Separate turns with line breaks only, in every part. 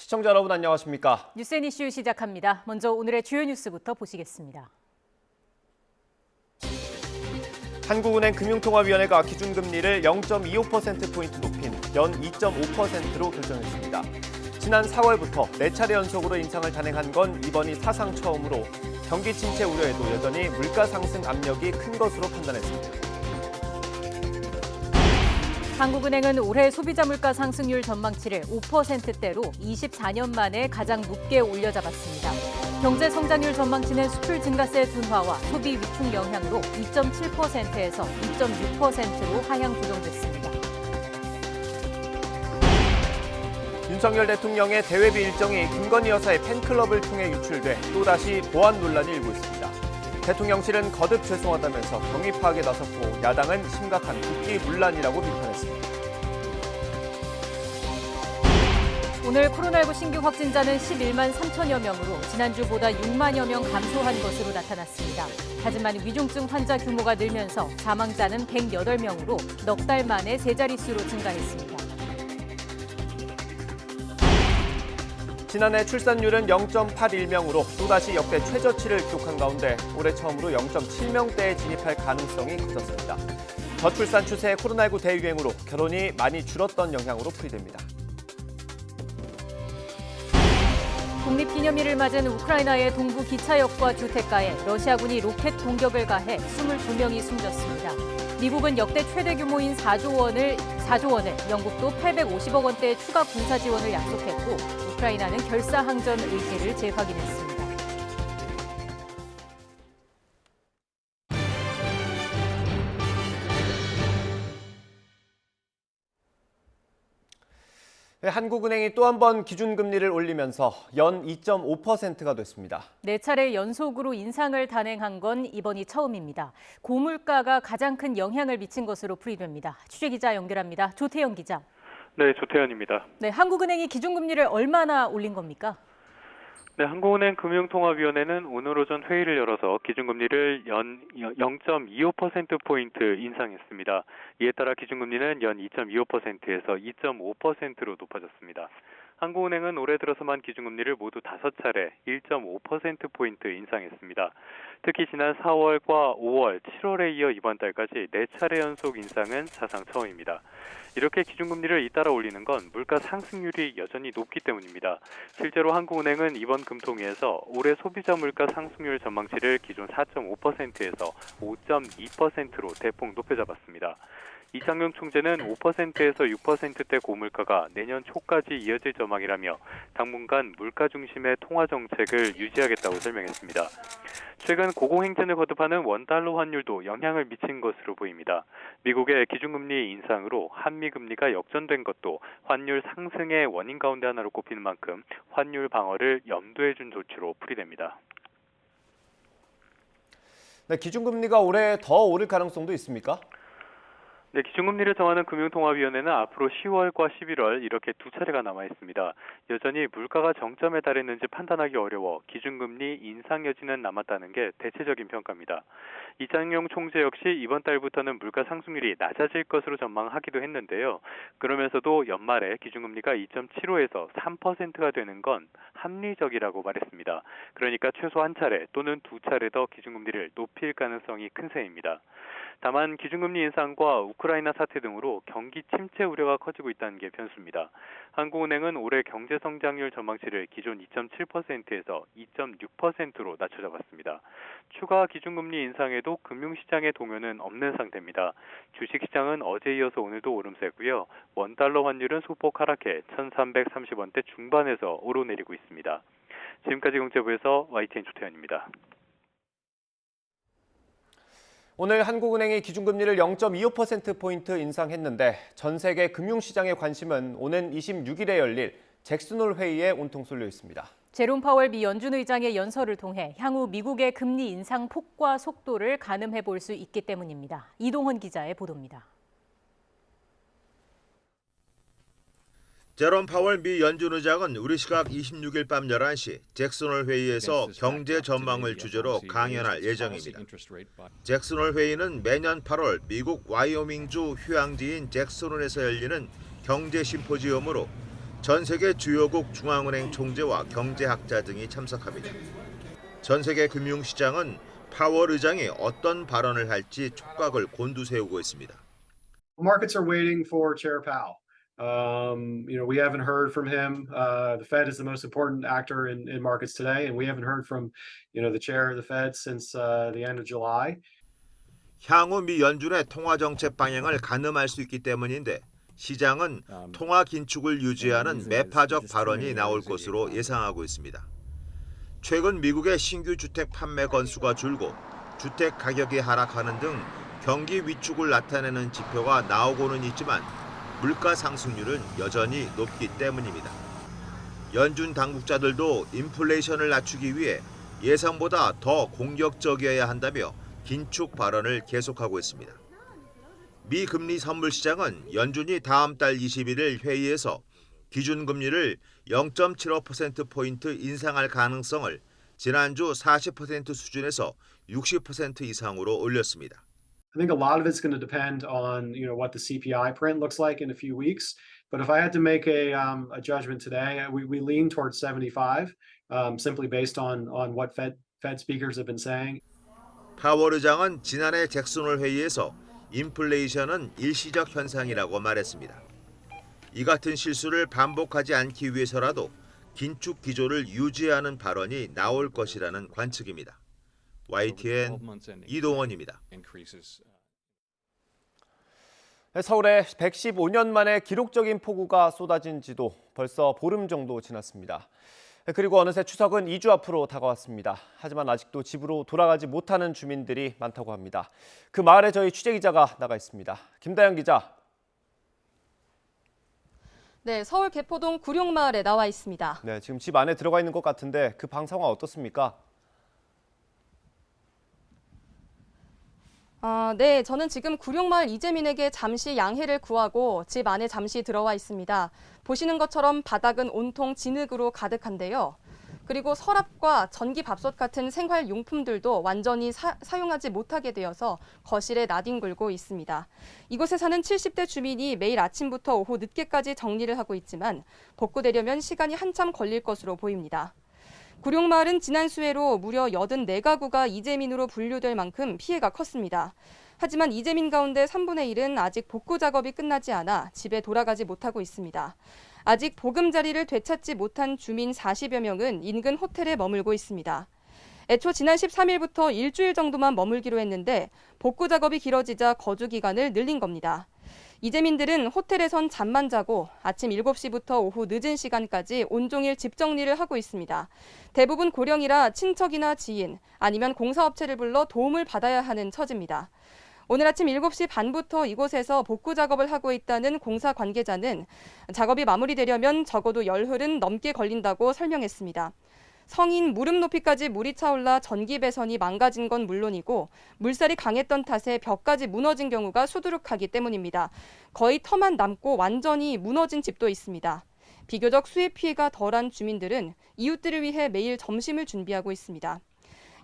시청자 여러분 안녕하십니까?
뉴스앤이슈 시작합니다. 먼저 오늘의 주요 뉴스부터 보시겠습니다.
한국은행 금융통화위원회가 기준금리를 0.25%포인트 높인 연 2.5%로 결정했습니다. 지난 4월부터 4차례 연속으로 인상을 단행한 건 이번이 사상 처음으로 경기 침체 우려에도 여전히 물가 상승 압력이 큰 것으로 판단했습니다.
한국은행은 올해 소비자 물가 상승률 전망치를 5%대로 24년 만에 가장 높게 올려잡았습니다. 경제 성장률 전망치는 수출 증가세 둔화와 소비 위축 영향으로 2.7%에서 2.6%로 하향 조정됐습니다.
윤석열 대통령의 대외비 일정이 김건희 여사의 팬클럽을 통해 유출돼 또다시 보안 논란이 일고 있습니다. 대통령실은 거듭 죄송하다면서 경위 파악에 나섰고 야당은 심각한 국기문란이라고 비판했습니다.
오늘 코로나19 신규 확진자는 11만 3천여 명으로 지난주보다 6만여 명 감소한 것으로 나타났습니다. 하지만 위중증 환자 규모가 늘면서 사망자는 108명으로 넉 달 만에 세 자릿수로 증가했습니다.
지난해 출산율은 0.81명으로 또다시 역대 최저치를 기록한 가운데 올해 처음으로 0.7명대에 진입할 가능성이 커졌습니다. 저출산 추세의 코로나19 대유행으로 결혼이 많이 줄었던 영향으로 풀이됩니다.
독립기념일을 맞은 우크라이나의 동부 기차역과 주택가에 러시아군이 로켓 공격을 가해 22명이 숨졌습니다. 미국은 역대 최대 규모인 4조 원을 영국도 850억 원대의 추가 군사 지원을 약속했고 우크라이나는 결사항전 의지를 재확인했습니다.
한국은행이 또 한 번 기준금리를 올리면서 연 2.5%가 됐습니다.
4차례 연속으로 인상을 단행한 건 이번이 처음입니다. 고물가가 가장 큰 영향을 미친 것으로 풀이됩니다. 취재기자 연결합니다. 조태현 기자.
네, 조태현입니다.
네, 한국은행이 기준금리를 얼마나 올린 겁니까?
네, 한국은행 금융통화위원회는 오늘 오전 회의를 열어서 기준금리를 연 0.25%포인트 인상했습니다. 이에 따라 기준금리는 연 2.25%에서 2.5%로 높아졌습니다. 한국은행은 올해 들어서만 기준금리를 모두 5차례 1.5%포인트 인상했습니다. 특히 지난 4월과 5월, 7월에 이어 이번 달까지 4차례 연속 인상은 사상 처음입니다. 이렇게 기준금리를 잇따라 올리는 건 물가 상승률이 여전히 높기 때문입니다. 실제로 한국은행은 이번 금통위에서 올해 소비자 물가 상승률 전망치를 기존 4.5%에서 5.2%로 대폭 높여잡았습니다. 이창용 총재는 5%에서 6%대 고물가가 내년 초까지 이어질 전망이라며 당분간 물가 중심의 통화 정책을 유지하겠다고 설명했습니다. 최근 고공행진을 거듭하는 원달러 환율도 영향을 미친 것으로 보입니다. 미국의 기준금리 인상으로 한미 금리가 역전된 것도 환율 상승의 원인 가운데 하나로 꼽히는 만큼 환율 방어를 염두에 준 조치로 풀이됩니다.
네, 기준금리가 올해 더 오를 가능성도 있습니까?
네, 기준금리를 정하는 금융통화위원회는 앞으로 10월과 11월 이렇게 2차례가 남아 있습니다. 여전히 물가가 정점에 달했는지 판단하기 어려워 기준금리 인상 여지는 남았다는 게 대체적인 평가입니다. 이창용 총재 역시 이번 달부터는 물가 상승률이 낮아질 것으로 전망하기도 했는데요. 그러면서도 연말에 기준금리가 2.75에서 3%가 되는 건 합리적이라고 말했습니다. 그러니까 최소 한 차례 또는 2차례 더 기준금리를 높일 가능성이 큰 셈입니다. 다만 기준금리 인상과 우크라이나 사태 등으로 경기 침체 우려가 커지고 있다는 게 변수입니다. 한국은행은 올해 경제 성장률 전망치를 기존 2.7%에서 2.6%로 낮춰잡았습니다. 추가 기준금리 인상에도 금융시장의 동요는 없는 상태입니다. 주식시장은 어제 이어서 오늘도 오름세고요. 원달러 환율은 소폭 하락해 1,330원대 중반에서 오르내리고 있습니다. 지금까지 경제부에서 YTN 조태현입니다.
오늘 한국은행이 기준금리를 0.25%포인트 인상했는데 전 세계 금융시장의 관심은 오는 26일에 열릴 잭슨홀 회의에 온통 쏠려 있습니다.
제롬 파월 미 연준 의장의 연설을 통해 향후 미국의 금리 인상 폭과 속도를 가늠해 볼 수 있기 때문입니다. 이동헌 기자의 보도입니다.
제롬 파월 미 연준 의장은 우리 시각 26일 밤 11시 잭슨홀 회의에서 경제 전망을 주제로 강연할 예정입니다. 잭슨홀 회의는 매년 8월 미국 와이오밍주 휴양지인 잭슨홀에서 열리는 경제 심포지엄으로 전 세계 주요국 중앙은행 총재와 경제학자 등이 참석합니다. 전 세계 금융시장은 파월 의장이 어떤 발언을 할지 촉각을 곤두세우고 있습니다.
Markets are waiting for Chair Powell. We haven't heard from him. The Fed is the most important actor in markets today, and we haven't heard from, the chair of the Fed since the end of July.
향후 미 연준의 통화 정책 방향을 가늠할 수 있기 때문인데 시장은 통화 긴축을 유지하는 매파적 발언이 나올 것으로 예상하고 있습니다. 최근 미국의 신규 주택 판매 건수가 줄고 주택 가격이 하락하는 등 경기 위축을 나타내는 지표가 나오고는 있지만 물가 상승률은 여전히 높기 때문입니다. 연준 당국자들도 인플레이션을 낮추기 위해 예상보다 더 공격적이어야 한다며 긴축 발언을 계속하고 있습니다. 미 금리 선물 시장은 연준이 다음 달 21일 회의에서 기준금리를 0.75%포인트 인상할 가능성을 지난주 40% 수준에서 60% 이상으로 올렸습니다.
I think a lot of it's going to depend on, what the CPI print looks like in a few weeks. But if I had to make a judgment today, we lean towards 75, simply based on what Fed speakers have been saying.
파월 의장은 지난해 잭슨홀 회의에서 인플레이션은 일시적 현상이라고 말했습니다. 이 같은 실수를 반복하지 않기 위해서라도 긴축 기조를 유지하는 발언이 나올 것이라는 관측입니다. YTN 이동원입니다.
서울에 115년 만에 기록적인 폭우가 쏟아진 지도 벌써 보름 정도 지났습니다. 그리고 어느새 추석은 2주 앞으로 다가왔습니다. 하지만 아직도 집으로 돌아가지 못하는 주민들이 많다고 합니다. 그 마을에 저희 취재기자가 나가 있습니다. 김다영 기자.
네, 서울 개포동 구룡마을에 나와 있습니다.
네, 지금 집 안에 들어가 있는 것 같은데 그 방 상황 어떻습니까?
네, 저는 지금 구룡마을 이재민에게 잠시 양해를 구하고 집 안에 잠시 들어와 있습니다. 보시는 것처럼 바닥은 온통 진흙으로 가득한데요. 그리고 서랍과 전기밥솥 같은 생활용품들도 완전히 사용하지 못하게 되어서 거실에 나뒹굴고 있습니다. 이곳에 사는 70대 주민이 매일 아침부터 오후 늦게까지 정리를 하고 있지만 복구되려면 시간이 한참 걸릴 것으로 보입니다. 구룡마을은 지난 수해로 무려 84가구가 이재민으로 분류될 만큼 피해가 컸습니다. 하지만 이재민 가운데 3분의 1은 아직 복구 작업이 끝나지 않아 집에 돌아가지 못하고 있습니다. 아직 보금자리를 되찾지 못한 주민 40여 명은 인근 호텔에 머물고 있습니다. 애초 지난 13일부터 일주일 정도만 머물기로 했는데 복구 작업이 길어지자 거주 기간을 늘린 겁니다. 이재민들은 호텔에선 잠만 자고 아침 7시부터 오후 늦은 시간까지 온종일 집 정리를 하고 있습니다. 대부분 고령이라 친척이나 지인 아니면 공사업체를 불러 도움을 받아야 하는 처지입니다. 오늘 아침 7시 반부터 이곳에서 복구 작업을 하고 있다는 공사 관계자는 작업이 마무리되려면 적어도 열흘은 넘게 걸린다고 설명했습니다. 성인 무릎 높이까지 물이 차올라 전기 배선이 망가진 건 물론이고 물살이 강했던 탓에 벽까지 무너진 경우가 수두룩하기 때문입니다. 거의 터만 남고 완전히 무너진 집도 있습니다. 비교적 수해 피해가 덜한 주민들은 이웃들을 위해 매일 점심을 준비하고 있습니다.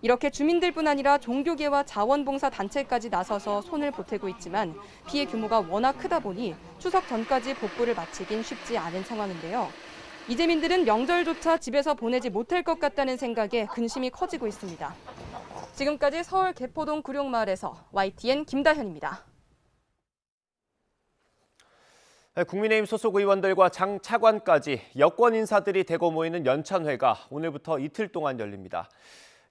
이렇게 주민들뿐 아니라 종교계와 자원봉사 단체까지 나서서 손을 보태고 있지만 피해 규모가 워낙 크다 보니 추석 전까지 복구를 마치긴 쉽지 않은 상황인데요. 이재민들은 명절조차 집에서 보내지 못할 것 같다는 생각에 근심이 커지고 있습니다. 지금까지 서울 개포동 구룡마을에서 YTN 김다현입니다.
국민의힘 소속 의원들과 장 차관까지 여권 인사들이 대거 모이는 연찬회가 오늘부터 이틀 동안 열립니다.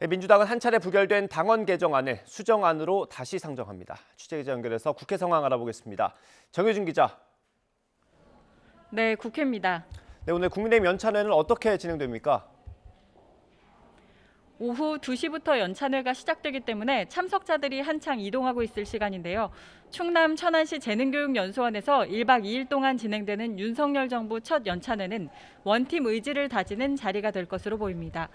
민주당은 한 차례 부결된 당원 개정안을 수정안으로 다시 상정합니다. 취재기자 연결해서 국회 상황 알아보겠습니다. 정효준 기자.
네, 국회입니다.
네, 오늘 국민의힘 연찬회는 어떻게 진행됩니까?
오후 2시부터 연찬회가 시작되기 때문에 참석자들이 한창 이동하고 있을 시간인데요. 충남 천안시 재능교육연수원에서 1박 2일 동안 진행되는 윤석열 정부 첫 연찬회는 원팀 의지를 다지는 자리가 될 것으로 보입니다.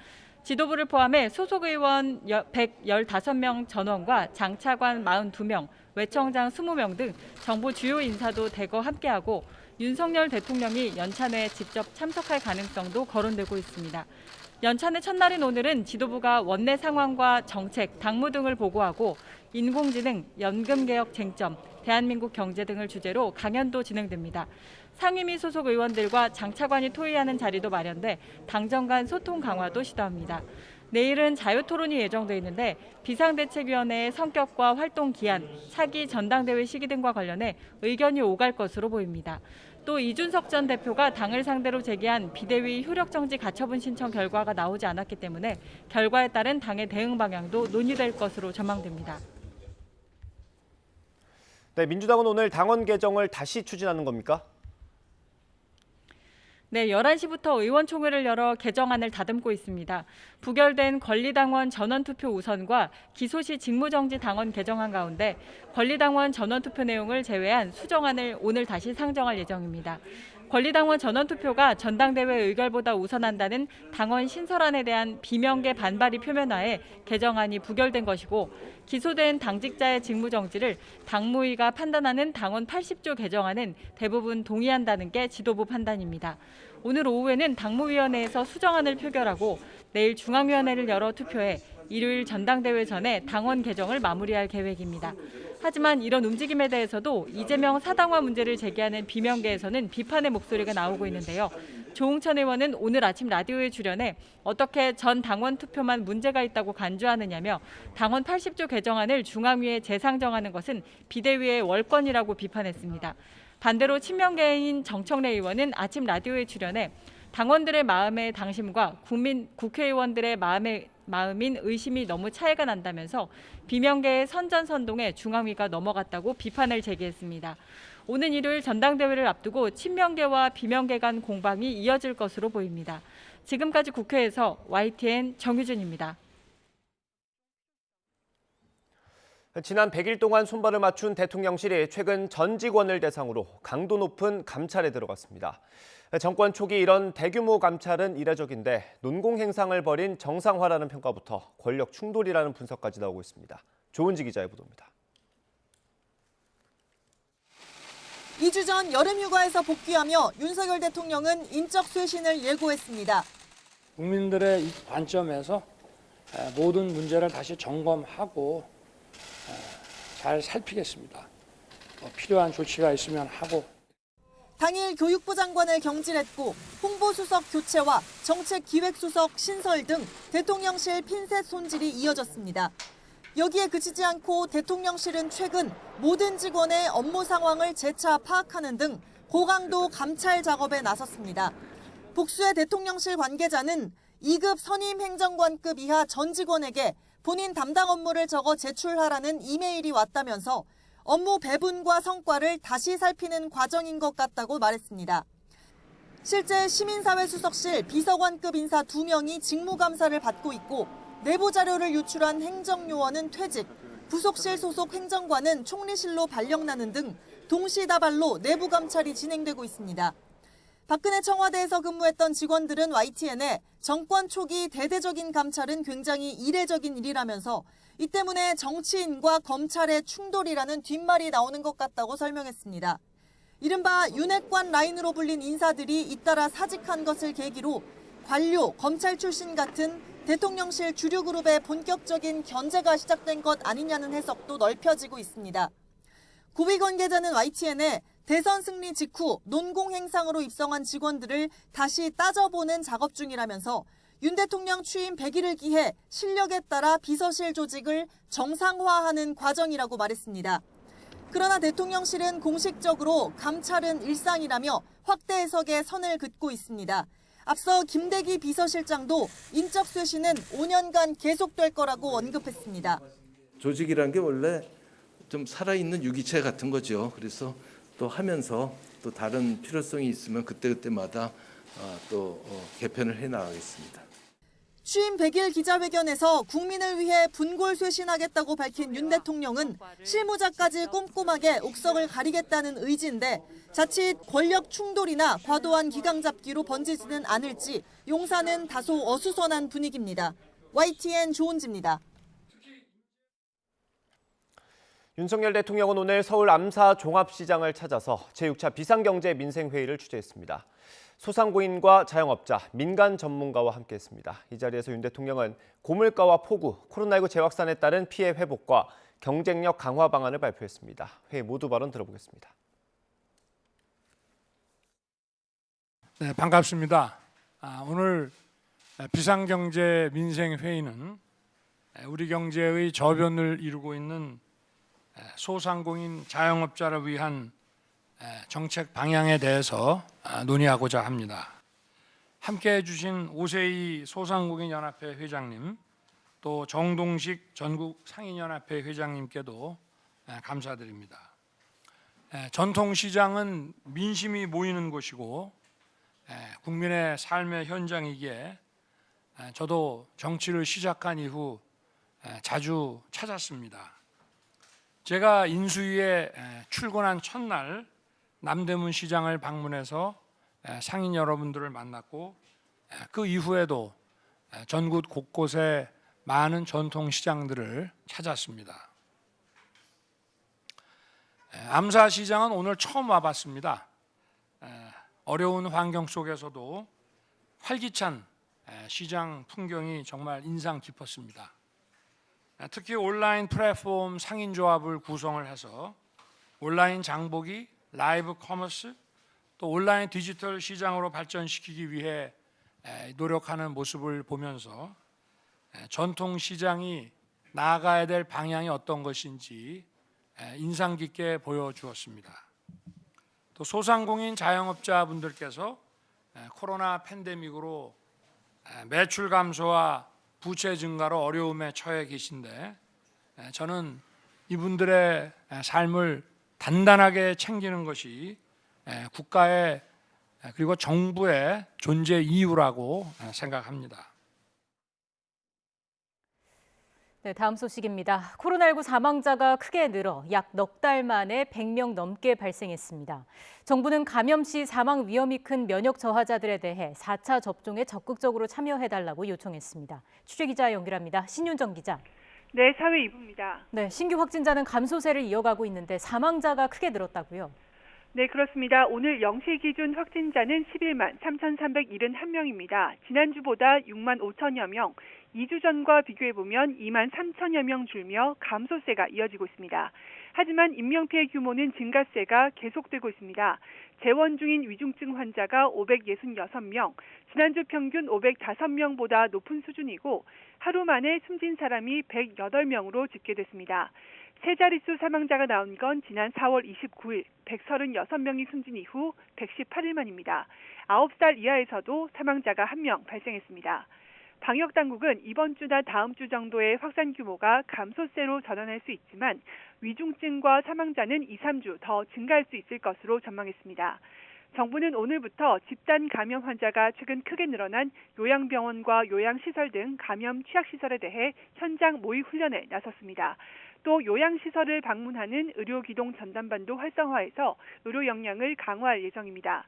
지도부를 포함해 소속 의원 115명 전원과 장차관 42명, 외청장 20명 등 정부 주요 인사도 대거 함께하고 윤석열 대통령이 연찬회에 직접 참석할 가능성도 거론되고 있습니다. 연찬회 첫날인 오늘은 지도부가 원내 상황과 정책, 당무 등을 보고하고 인공지능, 연금개혁 쟁점, 대한민국 경제 등을 주제로 강연도 진행됩니다. 상임위 소속 의원들과 장 차관이 토의하는 자리도 마련돼 당정 간 소통 강화도 시도합니다. 내일은 자유토론이 예정돼 있는데 비상대책위원회의 성격과 활동 기한, 차기 전당대회 시기 등과 관련해 의견이 오갈 것으로 보입니다. 또 이준석 전 대표가 당을 상대로 제기한 비대위 효력정지 가처분 신청 결과가 나오지 않았기 때문에 결과에 따른 당의 대응 방향도 논의될 것으로 전망됩니다.
네, 민주당은 오늘 당원 개정을 다시 추진하는 겁니까?
네, 11시부터 의원총회를 열어 개정안을 다듬고 있습니다. 부결된 권리당원 전원투표 우선과 기소시 직무정지 당원 개정안 가운데 권리당원 전원투표 내용을 제외한 수정안을 오늘 다시 상정할 예정입니다. 권리당원 전원투표가 전당대회 의결보다 우선한다는 당원 신설안에 대한 비명계 반발이 표면화해 개정안이 부결된 것이고 기소된 당직자의 직무정지를 당무위가 판단하는 당원 80조 개정안은 대부분 동의한다는 게 지도부 판단입니다. 오늘 오후에는 당무위원회에서 수정안을 표결하고 내일 중앙위원회를 열어 투표해 일요일 전당대회 전에 당원 개정을 마무리할 계획입니다. 하지만 이런 움직임에 대해서도 이재명 사당화 문제를 제기하는 비명계에서는 비판의 목소리가 나오고 있는데요. 조홍천 의원은 오늘 아침 라디오에 출연해 어떻게 전 당원 투표만 문제가 있다고 간주하느냐며 당원 80조 개정안을 중앙위에 재상정하는 것은 비대위의 월권이라고 비판했습니다. 반대로 친명계인 정청래 의원은 아침 라디오에 출연해 당원들의 마음의 당심과 국회의원들의 마음인 의심이 너무 차이가 난다면서 비명계의 선전선동에 중앙위가 넘어갔다고 비판을 제기했습니다. 오는 일요일 전당대회를 앞두고 친명계와 비명계 간 공방이 이어질 것으로 보입니다. 지금까지 국회에서 YTN 정유준입니다.
지난 100일 동안 손발을 맞춘 대통령실이 최근 전 직원을 대상으로 강도 높은 감찰에 들어갔습니다. 정권 초기 이런 대규모 감찰은 이례적인데 논공 행상을 벌인 정상화라는 평가부터 권력 충돌이라는 분석까지 나오고 있습니다. 조은지 기자의 보도입니다.
2주 전 여름휴가에서 복귀하며 윤석열 대통령은 인적 쇄신을 예고했습니다.
국민들의 관점에서 모든 문제를 다시 점검하고 잘 살피겠습니다. 필요한 조치가 있으면 하고.
당일 교육부 장관을 경질했고 홍보수석 교체와 정책기획수석 신설 등 대통령실 핀셋 손질이 이어졌습니다. 여기에 그치지 않고 대통령실은 최근 모든 직원의 업무 상황을 재차 파악하는 등 고강도 감찰 작업에 나섰습니다. 복수의 대통령실 관계자는 2급 선임 행정관급 이하 전 직원에게 본인 담당 업무를 적어 제출하라는 이메일이 왔다면서 업무 배분과 성과를 다시 살피는 과정인 것 같다고 말했습니다. 실제 시민사회수석실 비서관급 인사 2명이 직무감사를 받고 있고 내부 자료를 유출한 행정요원은 퇴직, 부속실 소속 행정관은 총리실로 발령나는 등 동시다발로 내부 감찰이 진행되고 있습니다. 박근혜 청와대에서 근무했던 직원들은 YTN에 정권 초기 대대적인 감찰은 굉장히 이례적인 일이라면서 이 때문에 정치인과 검찰의 충돌이라는 뒷말이 나오는 것 같다고 설명했습니다. 이른바 윤핵관 라인으로 불린 인사들이 잇따라 사직한 것을 계기로 관료, 검찰 출신 같은 대통령실 주류 그룹의 본격적인 견제가 시작된 것 아니냐는 해석도 넓혀지고 있습니다. 고위 관계자는 YTN에 대선 승리 직후 논공 행상으로 입성한 직원들을 다시 따져보는 작업 중이라면서 윤 대통령 취임 100일을 기해 실력에 따라 비서실 조직을 정상화하는 과정이라고 말했습니다. 그러나 대통령실은 공식적으로 감찰은 일상이라며 확대 해석에 선을 긋고 있습니다. 앞서 김대기 비서실장도 인적 쇄신은 5년간 계속될 거라고 언급했습니다.
조직이란 게 원래 좀 살아있는 유기체 같은 거죠. 그래서 또 하면서 또 다른 필요성이 있으면 그때그때마다 또 개편을 해나가겠습니다.
취임 100일 기자회견에서 국민을 위해 분골 쇄신하겠다고 밝힌 윤 대통령은 실무자까지 꼼꼼하게 옥석을 가리겠다는 의지인데 자칫 권력 충돌이나 과도한 기강 잡기로 번지지는 않을지 용사는 다소 어수선한 분위기입니다. YTN 조은지입니다.
윤석열 대통령은 오늘 서울 암사 종합시장을 찾아서 제6차 비상경제 민생회의를 주재했습니다. 소상공인과 자영업자, 민간 전문가와 함께했습니다. 이 자리에서 윤 대통령은 고물가와 폭우, 코로나19 재확산에 따른 피해 회복과 경쟁력 강화 방안을 발표했습니다. 회의 모두 발언 들어보겠습니다.
네, 반갑습니다. 오늘 비상경제 민생회의는 우리 경제의 저변을 이루고 있는 소상공인 자영업자를 위한 정책 방향에 대해서 논의하고자 합니다. 함께해 주신 오세희 소상공인연합회 회장님, 또 정동식 전국상인연합회 회장님께도 감사드립니다. 전통시장은 민심이 모이는 곳이고 국민의 삶의 현장이기에 저도 정치를 시작한 이후 자주 찾았습니다. 제가 인수위에 출근한 첫날 남대문 시장을 방문해서 상인 여러분들을 만났고 그 이후에도 전국 곳곳에 많은 전통시장들을 찾았습니다. 암사시장은 오늘 처음 와봤습니다. 어려운 환경 속에서도 활기찬 시장 풍경이 정말 인상 깊었습니다. 특히 온라인 플랫폼 상인조합을 구성을 해서 온라인 장보기, 라이브 커머스, 또 온라인 디지털 시장으로 발전시키기 위해 노력하는 모습을 보면서 전통 시장이 나아가야 될 방향이 어떤 것인지 인상 깊게 보여주었습니다. 또 소상공인 자영업자분들께서 코로나 팬데믹으로 매출 감소와 부채 증가로 어려움에 처해 계신데 저는 이분들의 삶을 단단하게 챙기는 것이 국가의 그리고 정부의 존재 이유라고 생각합니다.
네, 다음 소식입니다. 코로나19 사망자가 크게 늘어 약 넉 달 만에 100명 넘게 발생했습니다. 정부는 감염 시 사망 위험이 큰 면역 저하자들에 대해 4차 접종에 적극적으로 참여해달라고 요청했습니다. 취재기자 연결합니다. 신윤정 기자.
네, 사회 2부입니다.
네, 신규 확진자는 감소세를 이어가고 있는데 사망자가 크게 늘었다고요?
네, 그렇습니다. 오늘 0시 기준 확진자는 11만 3,371명입니다. 지난주보다 6만 5천여 명, 2주 전과 비교해보면 2만 3천여 명 줄며 감소세가 이어지고 있습니다. 하지만 인명피해 규모는 증가세가 계속되고 있습니다. 재원 중인 위중증 환자가 566명, 지난주 평균 505명보다 높은 수준이고 하루 만에 숨진 사람이 108명으로 집계됐습니다. 세 자릿수 사망자가 나온 건 지난 4월 29일 136명이 숨진 이후 118일 만입니다. 9살 이하에서도 사망자가 1명 발생했습니다. 방역당국은 이번 주나 다음 주 정도의 확산 규모가 감소세로 전환할 수 있지만 위중증과 사망자는 2, 3주 더 증가할 수 있을 것으로 전망했습니다. 정부는 오늘부터 집단 감염 환자가 최근 크게 늘어난 요양병원과 요양시설 등 감염 취약시설에 대해 현장 모의 훈련에 나섰습니다. 또 요양시설을 방문하는 의료기동 전담반도 활성화해서 의료 역량을 강화할 예정입니다.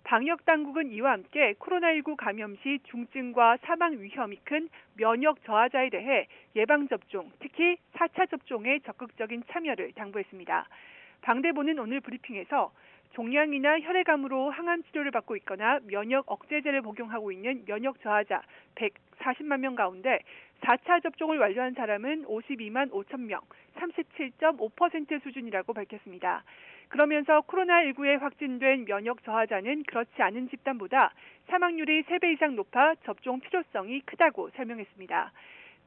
방역당국은 이와 함께 코로나19 감염 시 중증과 사망 위험이 큰 면역 저하자에 대해 예방접종, 특히 4차 접종에 적극적인 참여를 당부했습니다. 방대본은 오늘 브리핑에서 종양이나 혈액암으로 항암 치료를 받고 있거나 면역 억제제를 복용하고 있는 면역 저하자 140만 명 가운데 4차 접종을 완료한 사람은 52만 5천 명, 37.5% 수준이라고 밝혔습니다. 그러면서 코로나19에 확진된 면역 저하자는 그렇지 않은 집단보다 사망률이 3배 이상 높아 접종 필요성이 크다고 설명했습니다.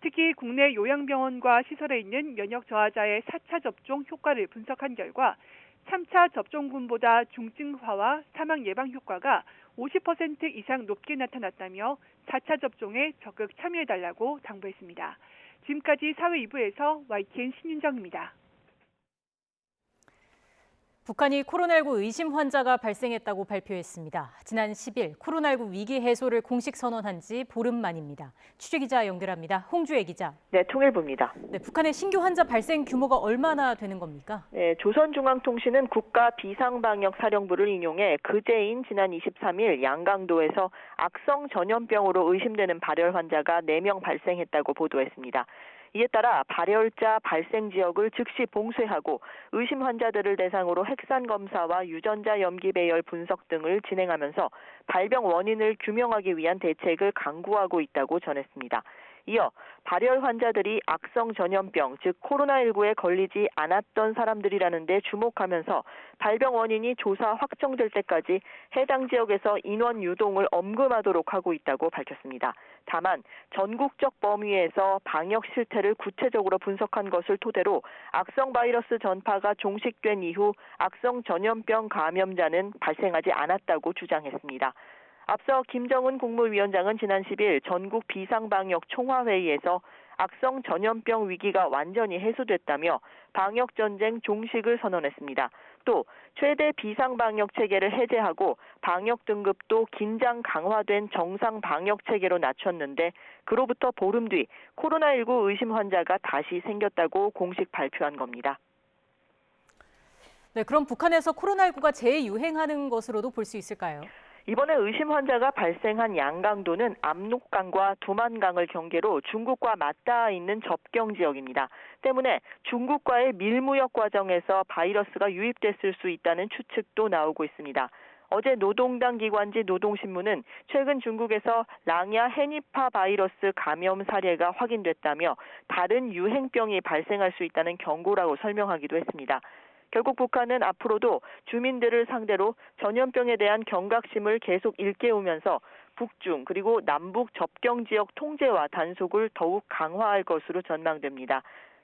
특히 국내 요양병원과 시설에 있는 면역 저하자의 4차 접종 효과를 분석한 결과 3차 접종군보다 중증화와 사망 예방 효과가 50% 이상 높게 나타났다며 4차 접종에 적극 참여해달라고 당부했습니다. 지금까지 사회 2부에서 YTN 신윤정입니다.
북한이 코로나19 의심 환자가 발생했다고 발표했습니다. 지난 10일 코로나19 위기 해소를 공식 선언한 지 보름 만입니다. 취재기자 연결합니다. 홍주혜 기자.
네, 통일부입니다.
네, 북한의 신규 환자 발생 규모가 얼마나 되는 겁니까?
네, 조선중앙통신은 국가비상방역사령부를 인용해 그제인 지난 23일 양강도에서 악성 전염병으로 의심되는 발열 환자가 4명 발생했다고 보도했습니다. 이에 따라 발열자 발생 지역을 즉시 봉쇄하고 의심 환자들을 대상으로 핵산 검사와 유전자 염기 배열 분석 등을 진행하면서 발병 원인을 규명하기 위한 대책을 강구하고 있다고 전했습니다. 이어 발열 환자들이 악성 전염병, 즉 코로나19에 걸리지 않았던 사람들이라는 데 주목하면서 발병 원인이 조사 확정될 때까지 해당 지역에서 인원 유동을 엄금하도록 하고 있다고 밝혔습니다. 다만 전국적 범위에서 방역 실태를 구체적으로 분석한 것을 토대로 악성 바이러스 전파가 종식된 이후 악성 전염병 감염자는 발생하지 않았다고 주장했습니다. 앞서 김정은 국무위원장은 지난 10일 전국 비상방역 총화회의에서 악성 전염병 위기가 완전히 해소됐다며 방역전쟁 종식을 선언했습니다. 또 최대 비상방역 체계를 해제하고 방역 등급도 긴장 강화된 정상 방역 체계로 낮췄는데 그로부터 보름 뒤 코로나19 의심 환자가 다시 생겼다고 공식 발표한 겁니다.
네, 그럼 북한에서 코로나19가 재유행하는 것으로도 볼 수 있을까요?
이번에 의심 환자가 발생한 양강도는 압록강과 두만강을 경계로 중국과 맞닿아 있는 접경 지역입니다. 때문에 중국과의 밀무역 과정에서 바이러스가 유입됐을 수 있다는 추측도 나오고 있습니다. 어제 노동당 기관지 노동신문은 최근 중국에서 랑야 해니파 바이러스 감염 사례가 확인됐다며 다른 유행병이 발생할 수 있다는 경고라고 설명하기도 했습니다. 결국 북한은 앞으로도 주민들을 상대로 전염병에 대한 경각심을 계속 일깨우면서 북중 그리고 남북 접경 지역 통제와 단속을 더욱 강화할 것으로 전망됩니다.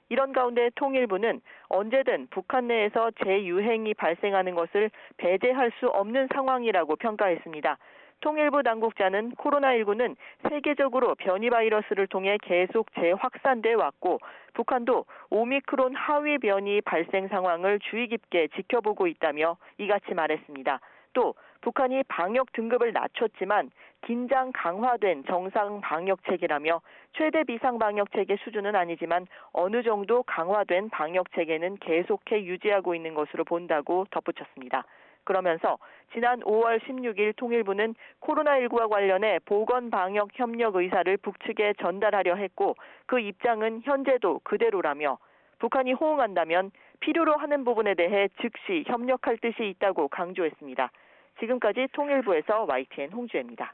이런 가운데 통일부는 언제든 북한 내에서 재유행이 발생하는 것을 배제할 수 없는 상황이라고 평가했습니다. 통일부 당국자는 코로나19는 세계적으로 변이 바이러스를 통해 계속 재확산돼 왔고 북한도 오미크론 하위 변이 발생 상황을 주의 깊게 지켜보고 있다며 이같이 말했습니다. 또 북한이 방역 등급을 낮췄지만 긴장 강화된 정상 방역 체계라며 최대 비상 방역 체계 수준은 아니지만 어느 정도 강화된 방역 체계는 계속해 유지하고 있는 것으로 본다고 덧붙였습니다. 그러면서 지난 5월 16일 통일부는 코로나19와 관련해 보건방역 협력 의사를 북측에 전달하려 했고 그 입장은 현재도 그대로라며 북한이 호응한다면 필요로 하는 부분에 대해 즉시 협력할 뜻이 있다고 강조했습니다. 지금까지 통일부에서 YTN 홍주혜입니다.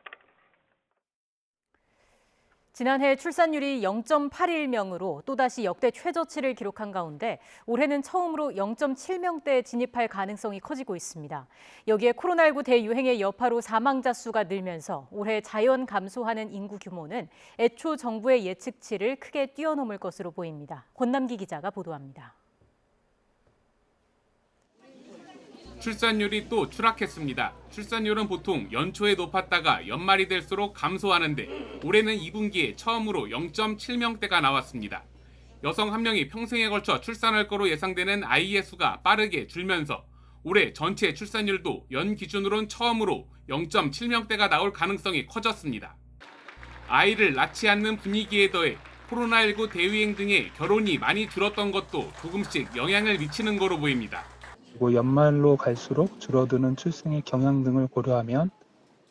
지난해 출산율이 0.81명으로 또다시 역대 최저치를 기록한 가운데 올해는 처음으로 0.7명대에 진입할 가능성이 커지고 있습니다. 여기에 코로나19 대유행의 여파로 사망자 수가 늘면서 올해 자연 감소하는 인구 규모는 애초 정부의 예측치를 크게 뛰어넘을 것으로 보입니다. 권남기 기자가 보도합니다.
출산율이 또 추락했습니다. 출산율은 보통 연초에 높았다가 연말이 될수록 감소하는데 올해는 2분기에 처음으로 0.7명대가 나왔습니다. 여성 1명이 평생에 걸쳐 출산할 거로 예상되는 아이의 수가 빠르게 줄면서 올해 전체 출산율도 연 기준으론 처음으로 0.7명대가 나올 가능성이 커졌습니다. 아이를 낳지 않는 분위기에 더해 코로나19 대유행 등의 결혼이 많이 줄었던 것도 조금씩 영향을 미치는 거로 보입니다.
그리고 연말로 갈수록 줄어드는 출생의 경향 등을 고려하면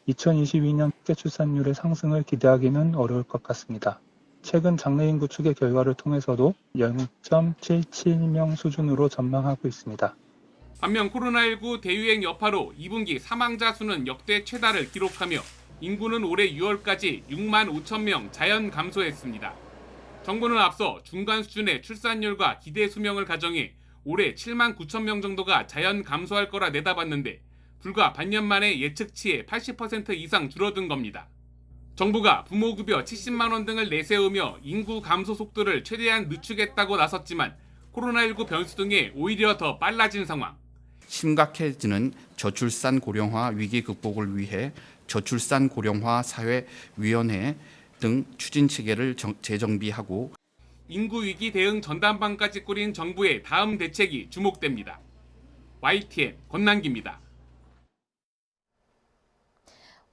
2022년 국제 출산율의 상승을 기대하기는 어려울 것 같습니다. 최근 장래인 구축의 결과를 통해서도 0.77명 수준으로 전망하고 있습니다.
반면 코로나19 대유행 여파로 2분기 사망자 수는 역대 최다를 기록하며 인구는 올해 6월까지 6만 5천 명 자연 감소했습니다. 정부는 앞서 중간 수준의 출산율과 기대 수명을 가정해 올해 7만 9천 명 정도가 자연 감소할 거라 내다봤는데 불과 반년 만에 예측치의 80% 이상 줄어든 겁니다. 정부가 부모급여 70만 원 등을 내세우며 인구 감소 속도를 최대한 늦추겠다고 나섰지만 코로나19 변수 등에 오히려 더 빨라진 상황.
심각해지는 저출산 고령화 위기 극복을 위해 저출산 고령화 사회위원회 등 추진 체계를 재정비하고
인구 위기 대응 전담반까지 꾸린 정부의 다음 대책이 주목됩니다. YTN 권남기입니다.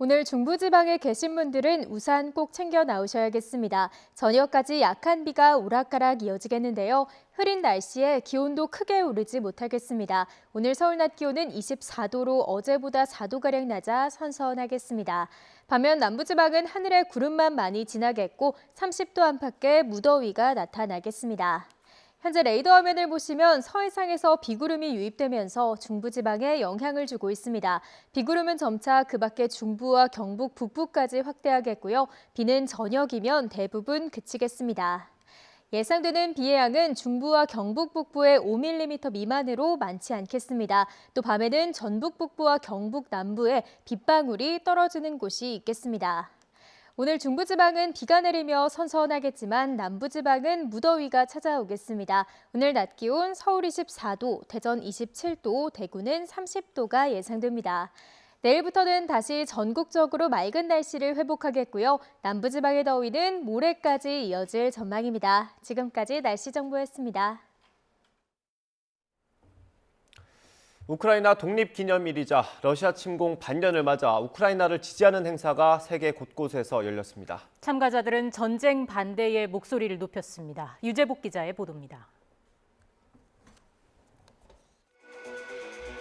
오늘 중부지방에 계신 분들은 우산 꼭 챙겨 나오셔야겠습니다. 저녁까지 약한 비가 오락가락 이어지겠는데요. 흐린 날씨에 기온도 크게 오르지 못하겠습니다. 오늘 서울 낮 기온은 24도로 어제보다 4도가량 낮아 선선하겠습니다. 반면 남부지방은 하늘에 구름만 많이 지나겠고 30도 안팎의 무더위가 나타나겠습니다. 현재 레이더 화면을 보시면 서해상에서 비구름이 유입되면서 중부지방에 영향을 주고 있습니다. 비구름은 점차 그 밖에 중부와 경북 북부까지 확대하겠고요. 비는 저녁이면 대부분 그치겠습니다. 예상되는 비의 양은 중부와 경북 북부에 5mm 미만으로 많지 않겠습니다. 또 밤에는 전북 북부와 경북 남부에 빗방울이 떨어지는 곳이 있겠습니다. 오늘 중부지방은 비가 내리며 선선하겠지만 남부지방은 무더위가 찾아오겠습니다. 오늘 낮 기온 서울 24도, 대전 27도, 대구는 30도가 예상됩니다. 내일부터는 다시 전국적으로 맑은 날씨를 회복하겠고요. 남부지방의 더위는 모레까지 이어질 전망입니다. 지금까지 날씨 정보였습니다.
우크라이나 독립기념일이자 러시아 침공 반년을 맞아 우크라이나를 지지하는 행사가 세계 곳곳에서 열렸습니다.
참가자들은 전쟁 반대의 목소리를 높였습니다. 유재복 기자의 보도입니다.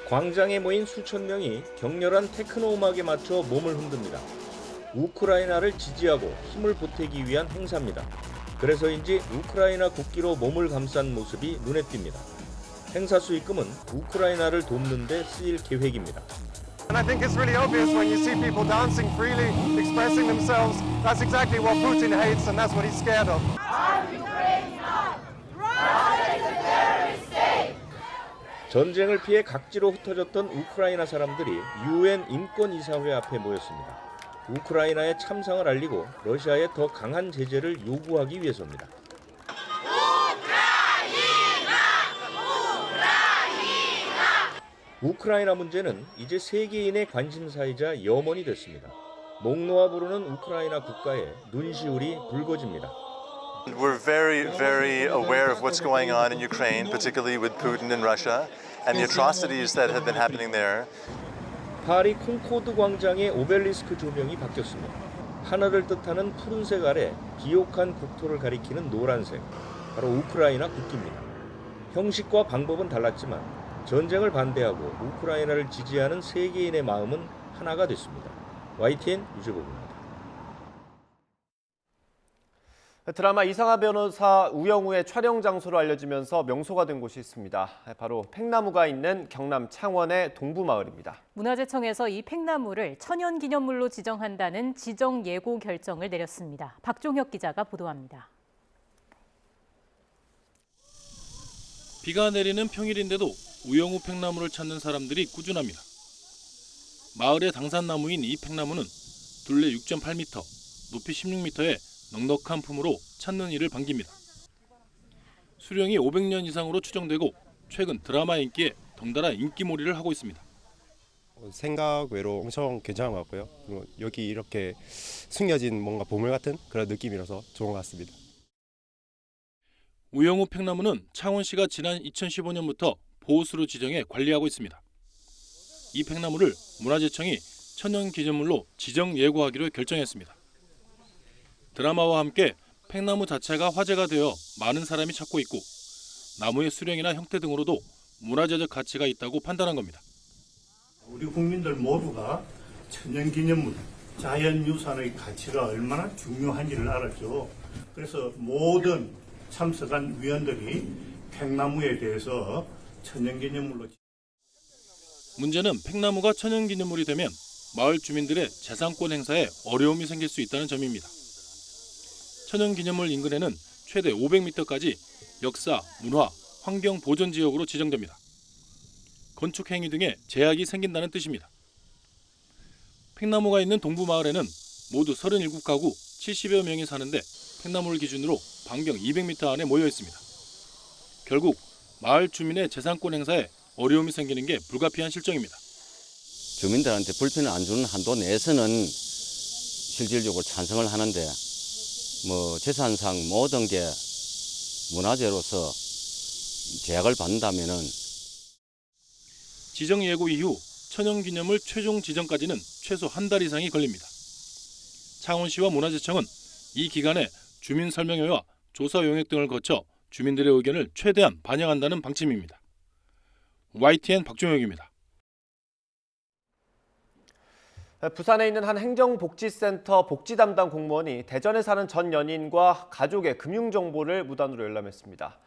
광장에 모인 수천 명이 격렬한 테크노 음악에 맞춰 몸을 흔듭니다. 우크라이나를 지지하고 힘을 보태기 위한 행사입니다. 그래서인지 우크라이나 국기로 몸을 감싼 모습이 눈에 띕니다. 행사 수익금은 우크라이나를 돕는 데 쓰일 계획입니다.
And I think it's really obvious when you see people dancing freely, expressing themselves. That's exactly what Putin hates and that's what he's scared of.
전쟁을 피해 각지로 흩어졌던 우크라이나 사람들이 UN 인권이사회 앞에 모였습니다. 우크라이나의 참상을 알리고 러시아에 더 강한 제재를 요구하기 위해서입니다. 우크라이나 문제는 이제 세계인의 관심사이자 염원이 됐습니다. 목 놓아 부르는 우크라이나 국가에 눈시울이 붉어집니다.
We're very aware of what's going on in Ukraine, particularly with Putin and Russia, and the atrocities that have been happening there.
파리 콩코드 광장의 오벨리스크 조명이 바뀌었습니다. 하늘을 뜻하는 푸른색 아래 기옥한 국토를 가리키는 노란색, 바로 우크라이나 국기입니다. 형식과 방법은 달랐지만 전쟁을 반대하고 우크라이나를 지지하는 세계인의 마음은 하나가 됐습니다. YTN 유재복입니다.
드라마 이상하 변호사 우영우의 촬영 장소로 알려지면서 명소가 된 곳이 있습니다. 바로 팽나무가 있는 경남 창원의 동부마을입니다.
문화재청에서 이 팽나무를 천연기념물로 지정한다는 지정 예고 결정을 내렸습니다. 박종혁 기자가 보도합니다.
비가 내리는 평일인데도 우영우 팽나무를 찾는 사람들이 꾸준합니다. 마을의 당산나무인 이 팽나무는 둘레 6.8m, 높이 16m의 넉넉한 품으로 찾는 일을 반깁니다. 수령이 500년 이상으로 추정되고 최근 드라마 인기에 덩달아 인기몰이를 하고 있습니다.
생각 외로 엄청 괜찮은 것 같고요. 그리고 여기 이렇게 숨겨진 뭔가 보물 같은 그런 느낌이라서 좋은 것 같습니다.
우영우 팽나무는 창원시가 지난 2015년부터 보호수로 지정해 관리하고 있습니다. 이 팽나무를 문화재청이 천연기념물로 지정 예고하기로 결정했습니다. 드라마와 함께 팽나무 자체가 화제가 되어 많은 사람이 찾고 있고 나무의 수령이나 형태 등으로도 문화재적 가치가 있다고 판단한 겁니다.
우리 국민들 모두가 천연기념물, 자연유산의 가치가 얼마나 중요한지를 알았죠. 그래서 모든 참석한 위원들이 팽나무에 대해서 천연기념물로.
문제는 팽나무가 천연기념물이 되면 마을 주민들의 재산권 행사에 어려움이 생길 수 있다는 점입니다. 천연기념물 인근에는 최대 500m까지 역사, 문화, 환경 보존 지역으로 지정됩니다. 건축 행위 등에 제약이 생긴다는 뜻입니다. 팽나무가 있는 동부마을에는 모두 37가구 70여 명이 사는데 팽나무를 기준으로 반경 200m 안에 모여 있습니다. 결국 마을 주민의 재산권 행사에 어려움이 생기는 게 불가피한 실정입니다.
주민들한테 불편을 안 주는 한도 내에서는 실질적으로 찬성을 하는데 재산상 모든 게 문화재로서 제약을 받는다면은
지정 예고 이후 천연기념물 최종 지정까지는 최소 한 달 이상이 걸립니다. 창원시와 문화재청은 이 기간에 주민 설명회와 조사 용역 등을 거쳐 주민들의 의견을 최대한 반영한다는 방침입니다. YTN 박종혁입니다.
부산에 있는 한 행정복지센터 복지 담당 공무원이 대전에 사는 전 연인과 가족의 금융정보를 무단으로 열람했습니다.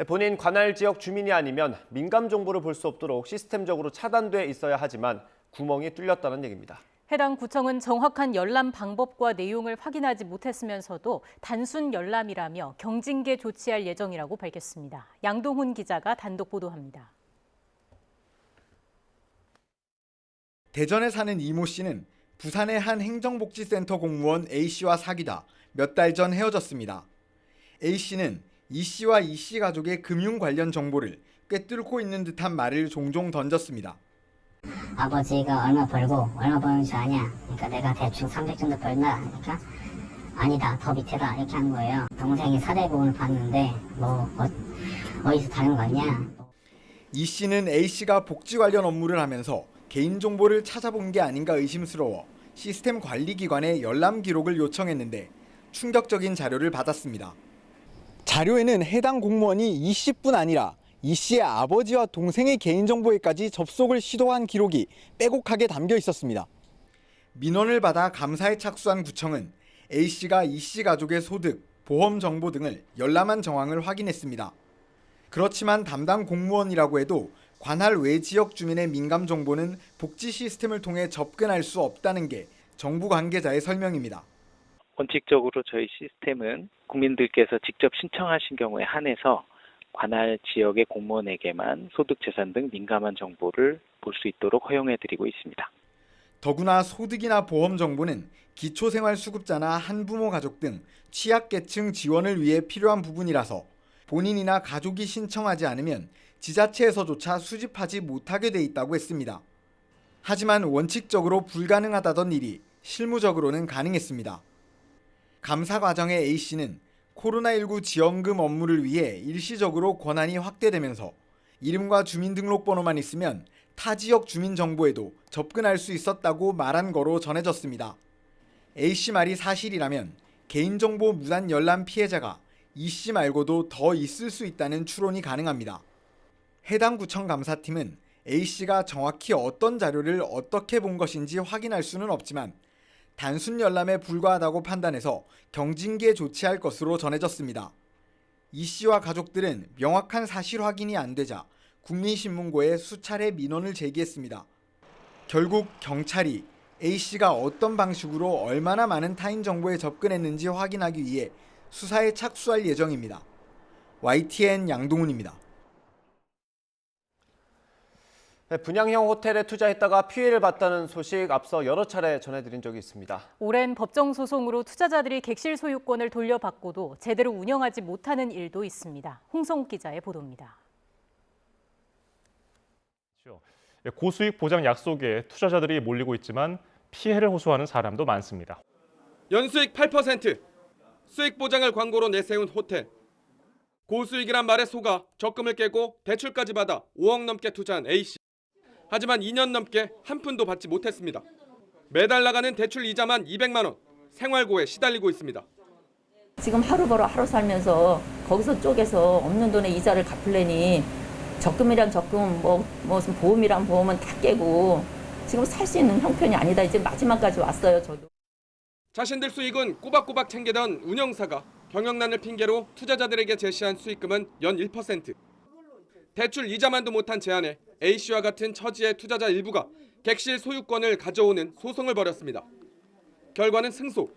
본인 관할 지역 주민이 아니면 민감 정보를 볼 수 없도록 시스템적으로 차단돼 있어야 하지만 구멍이 뚫렸다는 얘기입니다.
해당 구청은 정확한 열람 방법과 내용을 확인하지 못했으면서도 단순 열람이라며 경징계 조치할 예정이라고 밝혔습니다. 양동훈 기자가 단독 보도합니다.
대전에 사는 이모 씨는 부산의 한 행정복지센터 공무원 A 씨와 사귀다 몇 달 전 헤어졌습니다. A 씨는 이 씨와 이 씨 가족의 금융 관련 정보를 꿰뚫고 있는 듯한 말을 종종 던졌습니다.
아버지가 얼마 벌고 얼마 버는 줄 아냐? 그러니까 내가 대충 300 정도 벌나? 그러니까 아니다, 더 밑에다 이렇게 하는 거예요. 동생이 사대보험을 받는데 어디서 다른 거 아니야?
이 씨는 A 씨가 복지 관련 업무를 하면서 개인정보를 찾아본 게 아닌가 의심스러워 시스템 관리기관에 열람 기록을 요청했는데 충격적인 자료를 받았습니다. 자료에는 해당 공무원이 이 씨뿐 아니라 이 씨의 아버지와 동생의 개인정보에까지 접속을 시도한 기록이 빼곡하게 담겨 있었습니다. 민원을 받아 감사에 착수한 구청은 A 씨가 이 씨 가족의 소득, 보험 정보 등을 열람한 정황을 확인했습니다. 그렇지만 담당 공무원이라고 해도 관할 외 지역 주민의 민감 정보는 복지 시스템을 통해 접근할 수 없다는 게 정부 관계자의 설명입니다.
원칙적으로 저희 시스템은 국민들께서 직접 신청하신 경우에 한해서 관할 지역의 공무원에게만 소득, 재산 등 민감한 정보를 볼 수 있도록 허용해드리고 있습니다.
더구나 소득이나 보험 정보는 기초생활수급자나 한부모 가족 등 취약계층 지원을 위해 필요한 부분이라서 본인이나 가족이 신청하지 않으면 지자체에서조차 수집하지 못하게 돼 있다고 했습니다. 하지만 원칙적으로 불가능하다던 일이 실무적으로는 가능했습니다. 감사 과정에 A 씨는 코로나19 지원금 업무를 위해 일시적으로 권한이 확대되면서 이름과 주민등록번호만 있으면 타 지역 주민 정보에도 접근할 수 있었다고 말한 거로 전해졌습니다. A 씨 말이 사실이라면 개인정보 무단 열람 피해자가 이 씨 말고도 더 있을 수 있다는 추론이 가능합니다. 해당 구청 감사팀은 A 씨가 정확히 어떤 자료를 어떻게 본 것인지 확인할 수는 없지만 단순 열람에 불과하다고 판단해서 경징계 조치할 것으로 전해졌습니다. 이 씨와 가족들은 명확한 사실 확인이 안 되자 국민신문고에 수차례 민원을 제기했습니다. 결국 경찰이 A 씨가 어떤 방식으로 얼마나 많은 타인 정보에 접근했는지 확인하기 위해 수사에 착수할 예정입니다. YTN 양동훈입니다.
분양형 호텔에 투자했다가 피해를 봤다는 소식 앞서 여러 차례 전해드린 적이 있습니다.
오랜 법정 소송으로 투자자들이 객실 소유권을 돌려받고도 제대로 운영하지 못하는 일도 있습니다. 홍성욱 기자의 보도입니다.
고수익 보장 약속에 투자자들이 몰리고 있지만 피해를 호소하는 사람도 많습니다.
연수익 8%, 수익 보장을 광고로 내세운 호텔. 고수익이란 말에 속아 적금을 깨고 대출까지 받아 5억 넘게 투자한 A씨. 하지만 2년 넘게 한 푼도 받지 못했습니다. 매달 나가는 대출 이자만 200만 원, 생활고에 시달리고 있습니다.
지금 하루 벌어 하루 살면서 거기서 쪼개서 없는 돈에 이자를 갚으려니 적금이란 적금, 무슨 보험이란 보험은 다 깨고 지금 살 수 있는 형편이 아니다. 이제 마지막까지 왔어요, 저도.
자신들 수익은 꼬박꼬박 챙기던 운영사가 경영난을 핑계로 투자자들에게 제시한 수익금은 연 1%. 대출 이자만도 못한 제안에 A씨와 같은 처지의 투자자 일부가 객실 소유권을 가져오는 소송을 벌였습니다. 결과는 승소.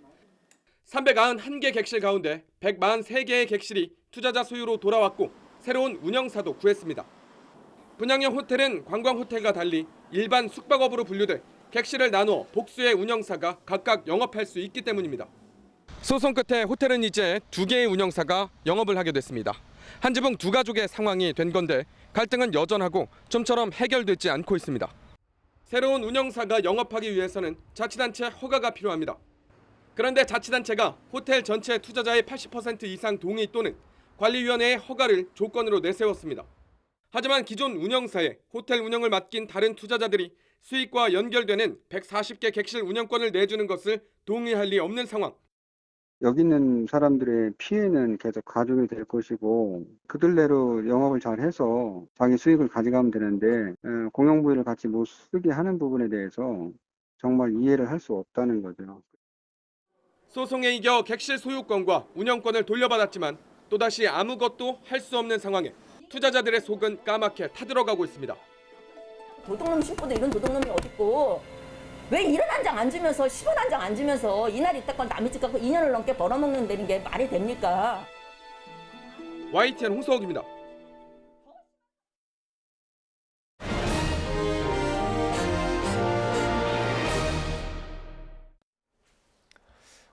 391개 객실 가운데 143개의 객실이 투자자 소유로 돌아왔고 새로운 운영사도 구했습니다. 분양형 호텔은 관광호텔과 달리 일반 숙박업으로 분류돼 객실을 나누어 복수의 운영사가 각각 영업할 수 있기 때문입니다. 소송 끝에 호텔은 이제 2개의 운영사가 영업을 하게 됐습니다. 한 지붕 두 가족의 상황이 된 건데 갈등은 여전하고 좀처럼 해결되지 않고 있습니다. 새로운 운영사가 영업하기 위해서는 자치단체 허가가 필요합니다. 그런데 자치단체가 호텔 전체 투자자의 80% 이상 동의 또는 관리위원회의 허가를 조건으로 내세웠습니다. 하지만 기존 운영사에 호텔 운영을 맡긴 다른 투자자들이 수익과 연결되는 140개 객실 운영권을 내주는 것을 동의할 리 없는 상황.
여기 있는 사람들의 피해는 계속 가중이 될 것이고 그들대로 영업을 잘해서 자기 수익을 가져가면 되는데 공용부위를 같이 못 쓰게 하는 부분에 대해서 정말 이해를 할 수 없다는 거죠.
소송에 이겨 객실 소유권과 운영권을 돌려받았지만 또다시 아무것도 할 수 없는 상황에 투자자들의 속은 까맣게 타들어가고 있습니다.
도둑놈 심보도 이런 도둑놈이 어딨고 왜 1원 한 장 안 주면서 10원 한 장 안 주면서 이날 이따 남의 집 갖고 2년을 넘게 벌어먹는다는 게 말이 됩니까?
YTN 홍서욱입니다.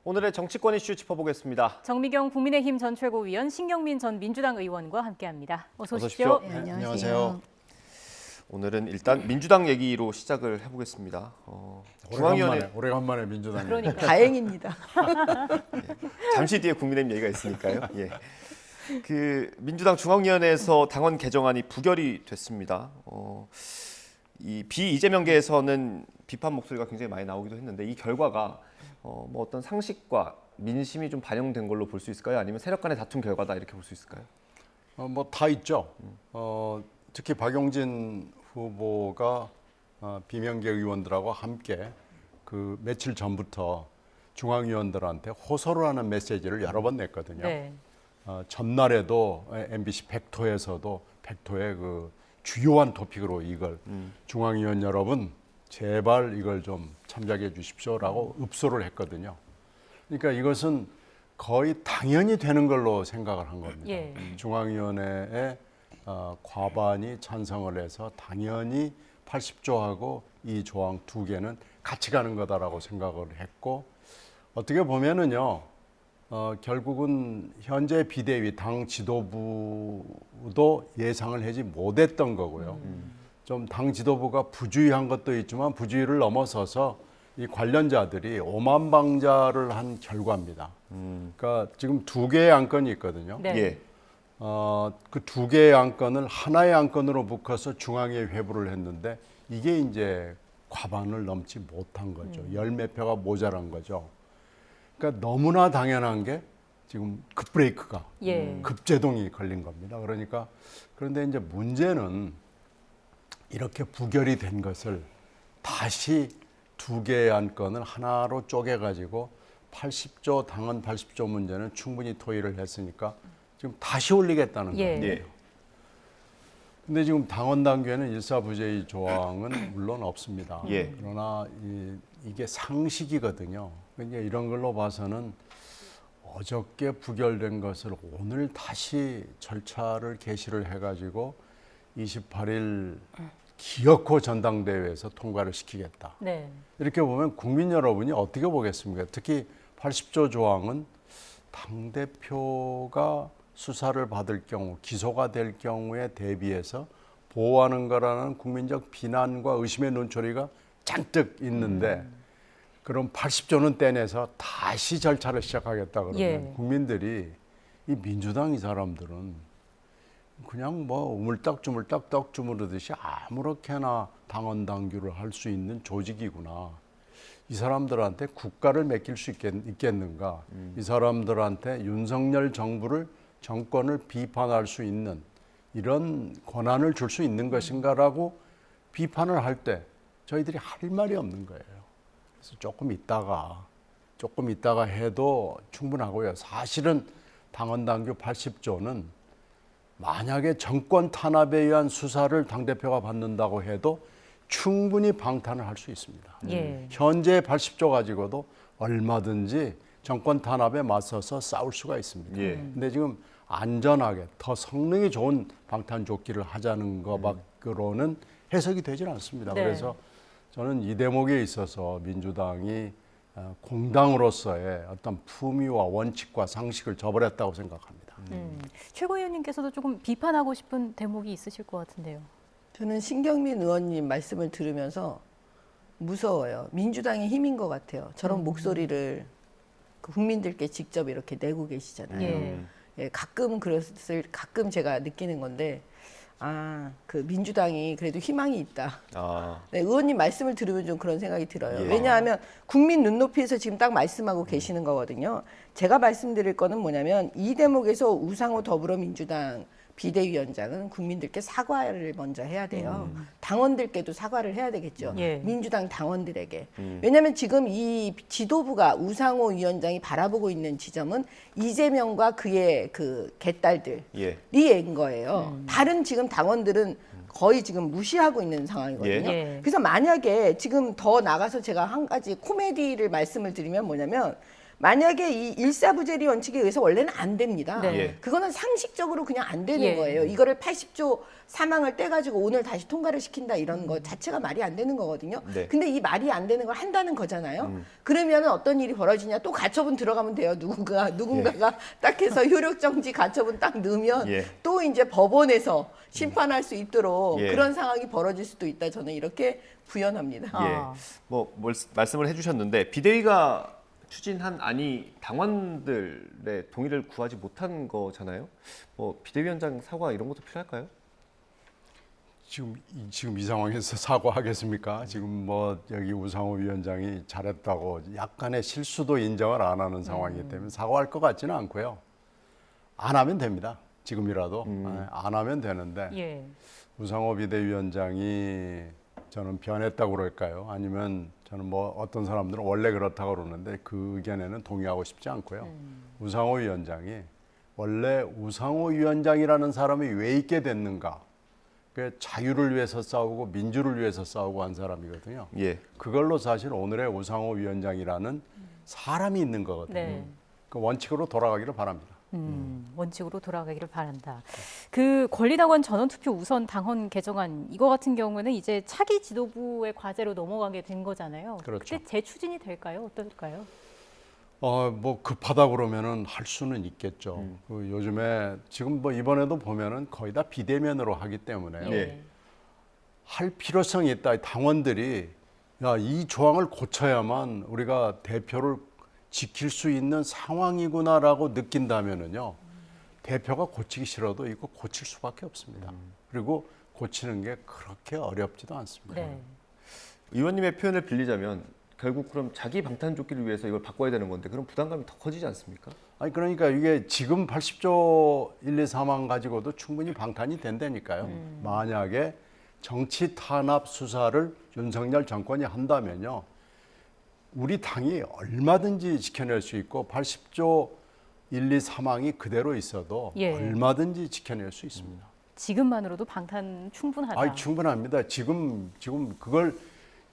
오늘의 정치권 이슈 짚어보겠습니다.
정미경 국민의힘 전 최고위원, 신경민 전 민주당 의원과 함께합니다. 어서
어서
오십시오.
오십시오. 네, 안녕하세요. 오늘은 일단 민주당 얘기로 시작을 해보겠습니다.
오래간만에 민주당.
그러니까
다행입니다.
잠시 뒤에 국민의힘 얘기가 있으니까요. 예. 그 민주당 중앙위원회에서 당원 개정안이 부결이 됐습니다. 이 비이재명계에서는 비판 목소리가 굉장히 많이 나오기도 했는데 이 결과가 뭐 어떤 상식과 민심이 좀 반영된 걸로 볼 수 있을까요? 아니면 세력 간의 다툼 결과다 이렇게 볼 수 있을까요?
뭐 다 있죠. 특히 박용진 후보가 비명계 의원들하고 함께 그 며칠 전부터 중앙위원들한테 호소를 하는 메시지를 여러 번 냈거든요.
네.
전날에도 MBC 백토에서도 백토의 그 주요한 토픽으로 이걸 중앙위원 여러분 제발 이걸 좀 참작해 주십시오라고 읍소를 했거든요. 그러니까 이것은 거의 당연히 되는 걸로 생각을 한 겁니다.
예.
중앙위원회에 과반이 찬성을 해서 당연히 80조하고 이 조항 두 개는 같이 가는 거다라고 생각을 했고 어떻게 보면은요 결국은 현재 비대위 당 지도부도 예상을 하지 못했던 거고요. 좀 당 지도부가 부주의한 것도 있지만 부주의를 넘어서서 이 관련자들이 오만방자를 한 결과입니다. 그러니까 지금 두 개의 안건이 있거든요.
네.
예. 그 두 개의 안건을 하나의 안건으로 묶어서 중앙위에 회부를 했는데 이게 이제 과반을 넘지 못한 거죠. 열 몇 표가 모자란 거죠. 그러니까 너무나 당연한 게 지금 급브레이크가 급제동이 걸린 겁니다. 그러니까 그런데 이제 문제는 이렇게 부결이 된 것을 다시 두 개의 안건을 하나로 쪼개가지고 80조 당헌 80조 문제는 충분히 토의를 했으니까 지금 다시 올리겠다는 거예요.
예.
근데 지금 당원 당규에는 일사부재의 조항은 물론 없습니다.
예.
그러나 이게 상식이거든요. 그러니까 이런 걸로 봐서는 어저께 부결된 것을 오늘 다시 절차를 개시를 해가지고 28일 기어코 전당대회에서 통과를 시키겠다.
네.
이렇게 보면 국민 여러분이 어떻게 보겠습니까? 특히 80조 조항은 당대표가 수사를 받을 경우, 기소가 될 경우에 대비해서 보호하는 거라는 국민적 비난과 의심의 눈초리가 잔뜩 있는데 그럼 80조는 떼내서 다시 절차를 시작하겠다 그러면 국민들이 이 민주당 이 사람들은 그냥 뭐 우물딱주물딱 떡 주무르듯이 아무렇게나 당원 당규를 할 수 있는 조직이구나. 이 사람들한테 국가를 맡길 수 있겠는가. 이 사람들한테 윤석열 정권을 비판할 수 있는 이런 권한을 줄 수 있는 것인가라고 비판을 할 때 저희들이 할 말이 없는 거예요. 그래서 조금 있다가 해도 충분하고요. 사실은 당원 당규 80조는 만약에 정권 탄압에 의한 수사를 당대표가 받는다고 해도 충분히 방탄을 할 수 있습니다. 현재 80조 가지고도 얼마든지 정권 탄압에 맞서서 싸울 수가 있습니다. 근데 지금 안전하게 더 성능이 좋은 방탄조끼를 하자는 것 밖으로는 해석이 되질 않습니다.
네.
그래서 저는 이 대목에 있어서 민주당이 공당으로서의 어떤 품위와 원칙과 상식을 저버렸다고 생각합니다.
최고위원님께서도 조금 비판하고 싶은 대목이 있으실 것 같은데요.
저는 신경민 의원님 말씀을 들으면서 무서워요. 민주당의 힘인 것 같아요. 저런 목소리를 국민들께 직접 이렇게 내고 계시잖아요. 가끔 제가 느끼는 건데 그 민주당이 그래도 희망이 있다.
아.
네, 의원님 말씀을 들으면 좀 그런 생각이 들어요.
예.
왜냐하면 국민 눈높이에서 지금 딱 말씀하고 계시는 거거든요. 제가 말씀드릴 거는 뭐냐면 이 대목에서 우상호 더불어민주당 비대위원장은 국민들께 사과를 먼저 해야 돼요. 당원들께도 사과를 해야 되겠죠.
예.
민주당 당원들에게. 왜냐하면 지금 이 지도부가 우상호 위원장이 바라보고 있는 지점은 이재명과 그의 그 개딸들이 인 거예요. 다른 지금 당원들은 거의 지금 무시하고 있는 상황이거든요.
예.
그래서 만약에 지금 더 나가서 제가 한 가지 코미디를 말씀을 드리면 뭐냐면 만약에 이 일사부재리 원칙에 의해서 원래는 안 됩니다.
네.
그거는 상식적으로 그냥 안 되는
예.
거예요. 이거를 80조 사망을 떼가지고 오늘 다시 통과를 시킨다 이런 거 자체가 말이 안 되는 거거든요.
네.
근데 이 말이 안 되는 걸 한다는 거잖아요. 그러면 어떤 일이 벌어지냐? 또 가처분 들어가면 돼요. 누군가가 딱 해서 효력정지 가처분 딱 넣으면 또 이제 법원에서 심판할 수 있도록 그런 상황이 벌어질 수도 있다. 저는 이렇게 구현합니다.
뭐 말씀을 해주셨는데 비대위가 추진한 안이 당원들의 동의를 구하지 못한 거잖아요. 뭐 비대위원장 사과 이런 것도 필요할까요?
지금 이 상황에서 사과하겠습니까? 지금 뭐 여기 우상호 위원장이 잘했다고 약간의 실수도 인정을 안 하는 상황이기 때문에 사과할 것 같지는 않고요. 안 하면 됩니다. 지금이라도 안 하면 되는데 우상호 비대위원장이 저는 변했다고 그럴까요? 아니면 저는 뭐 어떤 사람들은 원래 그렇다고 그러는데 그 의견에는 동의하고 싶지 않고요. 우상호 위원장이 원래 우상호 위원장이라는 사람이 왜 있게 됐는가? 그 자유를 위해서 싸우고 민주를 위해서 싸우고 한 사람이거든요. 그걸로 사실 오늘의 우상호 위원장이라는 사람이 있는 거거든요.
네.
그 원칙으로 돌아가기를 바랍니다.
원칙으로 돌아가기를 바란다. 그 권리당원 전원투표 우선 당헌 개정안 이거 같은 경우는 이제 차기 지도부의 과제로 넘어가게 된 거잖아요.
그렇죠.
그때 재추진이 될까요? 어떨까요?
뭐 급하다 그러면은 할 수는 있겠죠. 그 요즘에 지금 뭐 이번에도 보면은 거의 다 비대면으로 하기 때문에요. 할 필요성이 있다. 당원들이 이 조항을 고쳐야만 우리가 대표를 지킬 수 있는 상황이구나라고 느낀다면은요. 대표가 고치기 싫어도 이거 고칠 수밖에 없습니다. 그리고 고치는 게 그렇게 어렵지도 않습니다.
의원님의 표현을 빌리자면 결국 그럼 자기 방탄조끼를 위해서 이걸 바꿔야 되는 건데 그럼 부담감이 더 커지지 않습니까?
아니 그러니까 이게 지금 80조 1, 2, 3항 가지고도 충분히 방탄이 된다니까요. 만약에 정치 탄압 수사를 윤석열 정권이 한다면요. 우리 당이 얼마든지 지켜낼 수 있고 80조 1, 2, 3항이 그대로 있어도 얼마든지 지켜낼 수 있습니다.
지금만으로도 방탄 충분하다.
충분합니다. 지금 그걸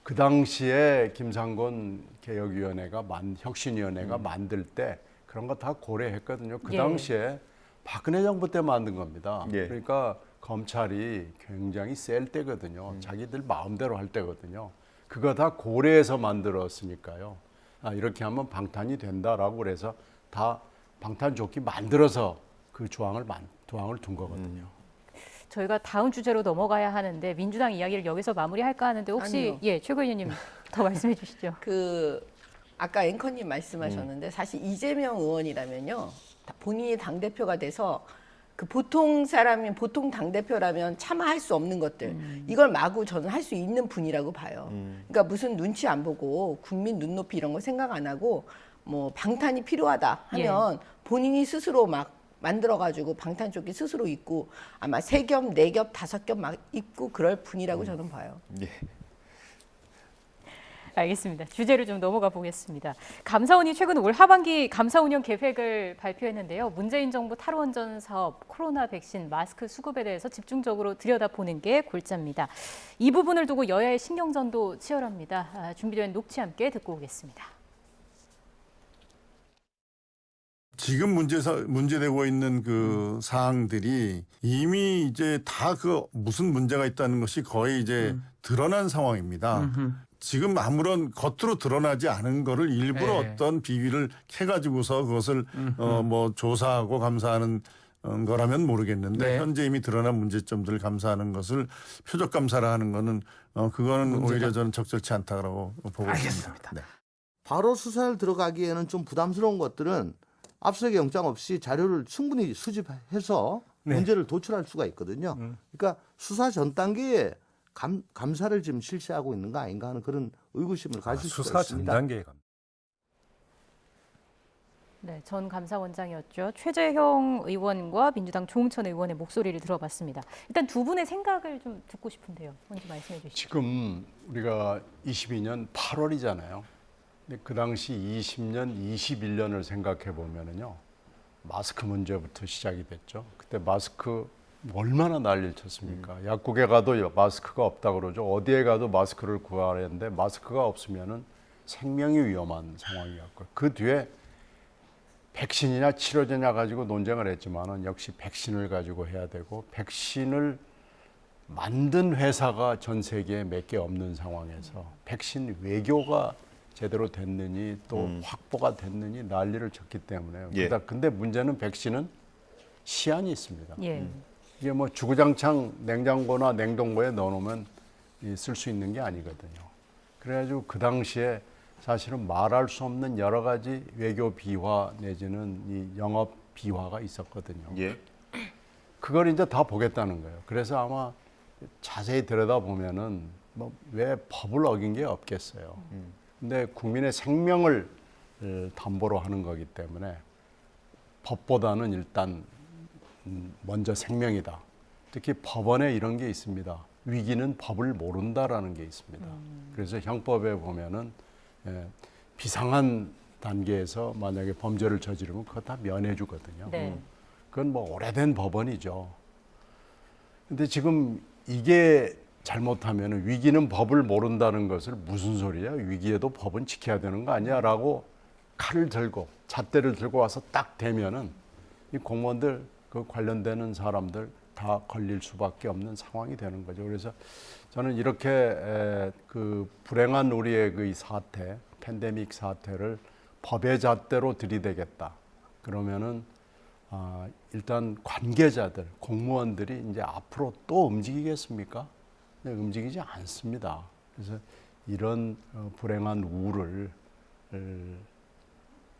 그 당시에 김상곤 개혁위원회가 혁신위원회가 만들 때 그런 거 다 고려했거든요. 그 당시에 박근혜 정부 때 만든 겁니다. 그러니까 검찰이 굉장히 셀 때거든요. 자기들 마음대로 할 때거든요. 그거 다 고려해서 만들었으니까요. 이렇게 하면 방탄이 된다라고 그래서 다 방탄조끼 만들어서 그 조항을 둔 거거든요.
저희가 다음 주제로 넘어가야 하는데 민주당 이야기를 여기서 마무리할까 하는데 혹시 최고위원님 더 말씀해 주시죠.
아까 앵커님 말씀하셨는데 사실 이재명 의원이라면요. 본인이 당대표가 돼서 그 보통 당대표라면 차마 할 수 없는 것들 이걸 마구 저는 할 수 있는 분이라고 봐요. 그러니까 무슨 눈치 안 보고 국민 눈높이 이런 거 생각 안 하고 뭐 방탄이 필요하다 하면 본인이 스스로 막 만들어가지고 방탄조끼 스스로 입고 아마 3겹, 4겹, 5겹 막 입고 그럴 분이라고 저는 봐요.
알겠습니다. 주제로 좀 넘어가 보겠습니다. 감사원이 최근 올 하반기 감사 운영 계획을 발표했는데요. 문재인 정부 탈원전 사업, 코로나 백신, 마스크 수급에 대해서 집중적으로 들여다보는 게 골자입니다. 이 부분을 두고 여야의 신경전도 치열합니다. 준비된 녹취 함께 듣고 오겠습니다.
지금 문제되고 있는 그 사항들이 이미 이제 다 무슨 문제가 있다는 것이 거의 이제 드러난 상황입니다. 지금 아무런 겉으로 드러나지 않은 거를 일부러 어떤 비위를 캐가지고서 그것을 뭐 조사하고 감사하는 거라면 모르겠는데 현재 이미 드러난 문제점들을 감사하는 것을 표적 감사를 하는 거는 그거는 오히려 저는 적절치 않다고 보고 있습니다.
바로 수사를 들어가기에는 좀 부담스러운 것들은 압수수색 영장 없이 자료를 충분히 수집해서 문제를 도출할 수가 있거든요. 그러니까 수사 전 단계에 감사를 지금 실시하고 있는 거 아닌가 하는 그런 의구심을 가질 수가 있습니다.
수사 전 단계에
네, 전 감사원장이었죠. 최재형 의원과 민주당 조응천 의원의 목소리를 들어봤습니다. 일단 두 분의 생각을 좀 듣고 싶은데요. 먼저 말씀해 주시죠.
지금 우리가 22년 8월이잖아요. 근데 그 당시 20년, 21년을 생각해 보면은요. 마스크 문제부터 시작이 됐죠. 그때 마스크 얼마나 난리를 쳤습니까? 약국에 가도 마스크가 없다 그러죠. 어디에 가도 마스크를 구하려 했는데 마스크가 없으면은 생명이 위험한 상황이었고 그 뒤에 백신이냐 치료제냐 가지고 논쟁을 했지만은 역시 백신을 가지고 해야 되고 백신을 만든 회사가 전 세계에 몇 개 없는 상황에서 백신 외교가 제대로 됐느니 또 확보가 됐느니 난리를 쳤기 때문에요.
예.
근데 문제는 백신은 시한이 있습니다.
예.
이게 뭐 주구장창 냉장고나 냉동고에 넣어놓으면 쓸 수 있는 게 아니거든요. 그래가지고 그 당시에 사실은 말할 수 없는 여러 가지 외교 비화 내지는 이 영업 비화가 있었거든요.
예.
그걸 이제 다 보겠다는 거예요. 그래서 아마 자세히 들여다보면은 뭐 왜 법을 어긴 게 없겠어요. 근데 국민의 생명을 담보로 하는 거기 때문에 법보다는 일단 먼저 생명이다. 특히 법원에 이런 게 있습니다. 위기는 법을 모른다라는 게 있습니다. 그래서 형법에 보면은 비상한 단계에서 만약에 범죄를 저지르면 그거 다 면해 주거든요.
네.
그건 뭐 오래된 법원이죠. 근데 지금 이게 잘못하면 위기는 법을 모른다는 것을 무슨 소리야? 위기에도 법은 지켜야 되는 거 아니야? 라고 칼을 들고 잣대를 들고 와서 딱 대면은 이 공무원들 그 관련되는 사람들 다 걸릴 수밖에 없는 상황이 되는 거죠. 그래서 저는 이렇게 그 불행한 우리의 그 사태, 팬데믹 사태를 법의 잣대로 들이대겠다. 그러면은 일단 관계자들, 공무원들이 이제 앞으로 또 움직이겠습니까? 네, 움직이지 않습니다. 그래서 이런 불행한 우를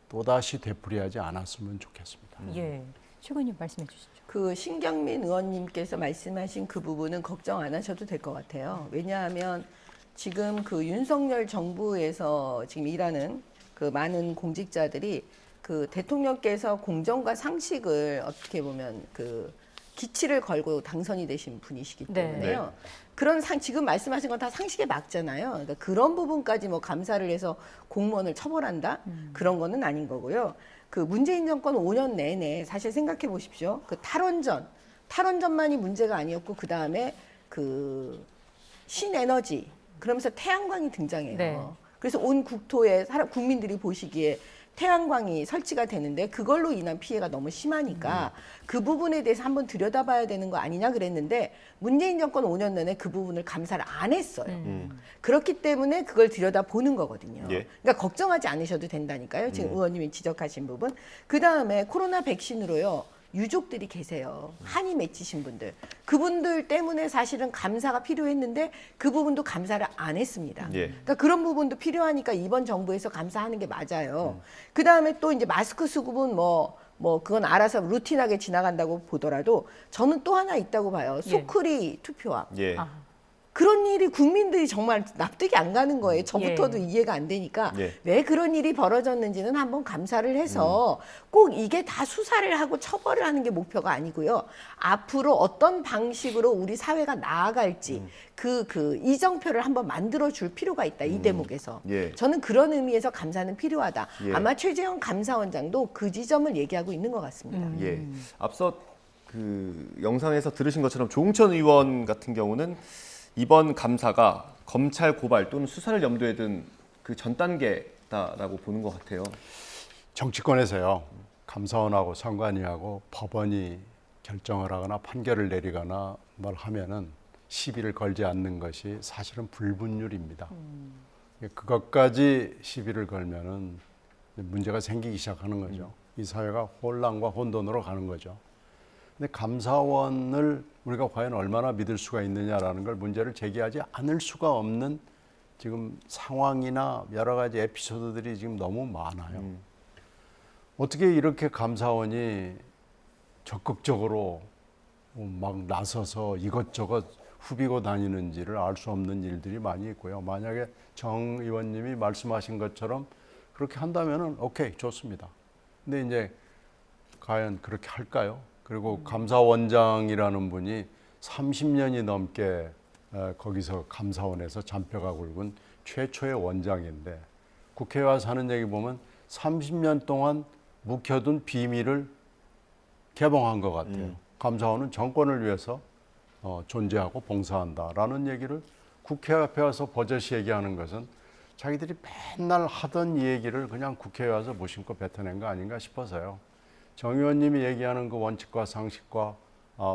또다시 되풀이하지 않았으면 좋겠습니다.
예. 최고님 말씀해 주시죠.
그 신경민 의원님께서 말씀하신 그 부분은 걱정 안 하셔도 될 것 같아요. 왜냐하면 지금 그 윤석열 정부에서 지금 일하는 그 많은 공직자들이 그 대통령께서 공정과 상식을 어떻게 보면 그 기치를 걸고 당선이 되신 분이시기 때문에요.
네.
그런 지금 말씀하신 건 다 상식에 맞잖아요. 그러니까 그런 부분까지 뭐 감사를 해서 공무원을 처벌한다? 그런 거는 아닌 거고요. 그 문재인 정권 5년 내내 사실 생각해 보십시오. 그 탈원전만이 문제가 아니었고 그 다음에 그 신에너지 그러면서 태양광이 등장해요.
네.
그래서 온 국토에 국민들이 보시기에 태양광이 설치가 되는데 그걸로 인한 피해가 너무 심하니까 그 부분에 대해서 한번 들여다봐야 되는 거 아니냐 그랬는데 문재인 정권 5년 내내 그 부분을 감사를 안 했어요. 그렇기 때문에 그걸 들여다보는 거거든요.
예.
그러니까 걱정하지 않으셔도 된다니까요. 지금 의원님이 지적하신 부분. 그다음에 코로나 백신으로요. 유족들이 계세요. 한이 맺히신 분들. 그분들 때문에 사실은 감사가 필요했는데 그 부분도 감사를 안 했습니다.
예.
그러니까 그런 부분도 필요하니까 이번 정부에서 감사하는 게 맞아요. 그다음에 또 이제 마스크 수급은 뭐 그건 알아서 루틴하게 지나간다고 보더라도 저는 또 하나 있다고 봐요. 소크리 투표함.
예.
그런 일이 국민들이 정말 납득이 안 가는 거예요. 저부터도 이해가 안 되니까 왜 그런 일이 벌어졌는지는 한번 감사를 해서 꼭 이게 다 수사를 하고 처벌을 하는 게 목표가 아니고요. 앞으로 어떤 방식으로 우리 사회가 나아갈지 그 이정표를 한번 만들어 줄 필요가 있다. 이 대목에서.
예.
저는 그런 의미에서 감사는 필요하다.
예.
아마 최재형 감사원장도 그 지점을 얘기하고 있는 것 같습니다.
예. 앞서 그 영상에서 들으신 것처럼 조응천 의원 같은 경우는 이번 감사가 검찰 고발 또는 수사를 염두에 둔 그 전 단계다라고 보는 것 같아요.
정치권에서요. 감사원하고 선관위하고 법원이 결정을 하거나 판결을 내리거나 뭘 하면은 시비를 걸지 않는 것이 사실은 불분율입니다. 그것까지 시비를 걸면은 문제가 생기기 시작하는 거죠. 이 사회가 혼란과 혼돈으로 가는 거죠. 근데 감사원을 우리가 과연 얼마나 믿을 수가 있느냐라는 걸 문제를 제기하지 않을 수가 없는 지금 상황이나 여러 가지 에피소드들이 지금 너무 많아요. 어떻게 이렇게 감사원이 적극적으로 막 나서서 이것저것 후비고 다니는지를 알 수 없는 일들이 많이 있고요. 만약에 정 의원님이 말씀하신 것처럼 그렇게 한다면은 오케이, 좋습니다. 근데 이제 과연 그렇게 할까요? 그리고 감사원장이라는 분이 30년이 넘게 거기서 감사원에서 잔뼈가 굵은 최초의 원장인데 국회에 와서 하는 얘기 보면 30년 동안 묵혀둔 비밀을 개봉한 것 같아요. 감사원은 정권을 위해서 존재하고 봉사한다라는 얘기를 국회 앞에 와서 버젓이 얘기하는 것은 자기들이 맨날 하던 이 얘기를 그냥 국회에 와서 무심코 뱉어낸 거 아닌가 싶어서요. 정 의원님이 얘기하는 그 원칙과 상식과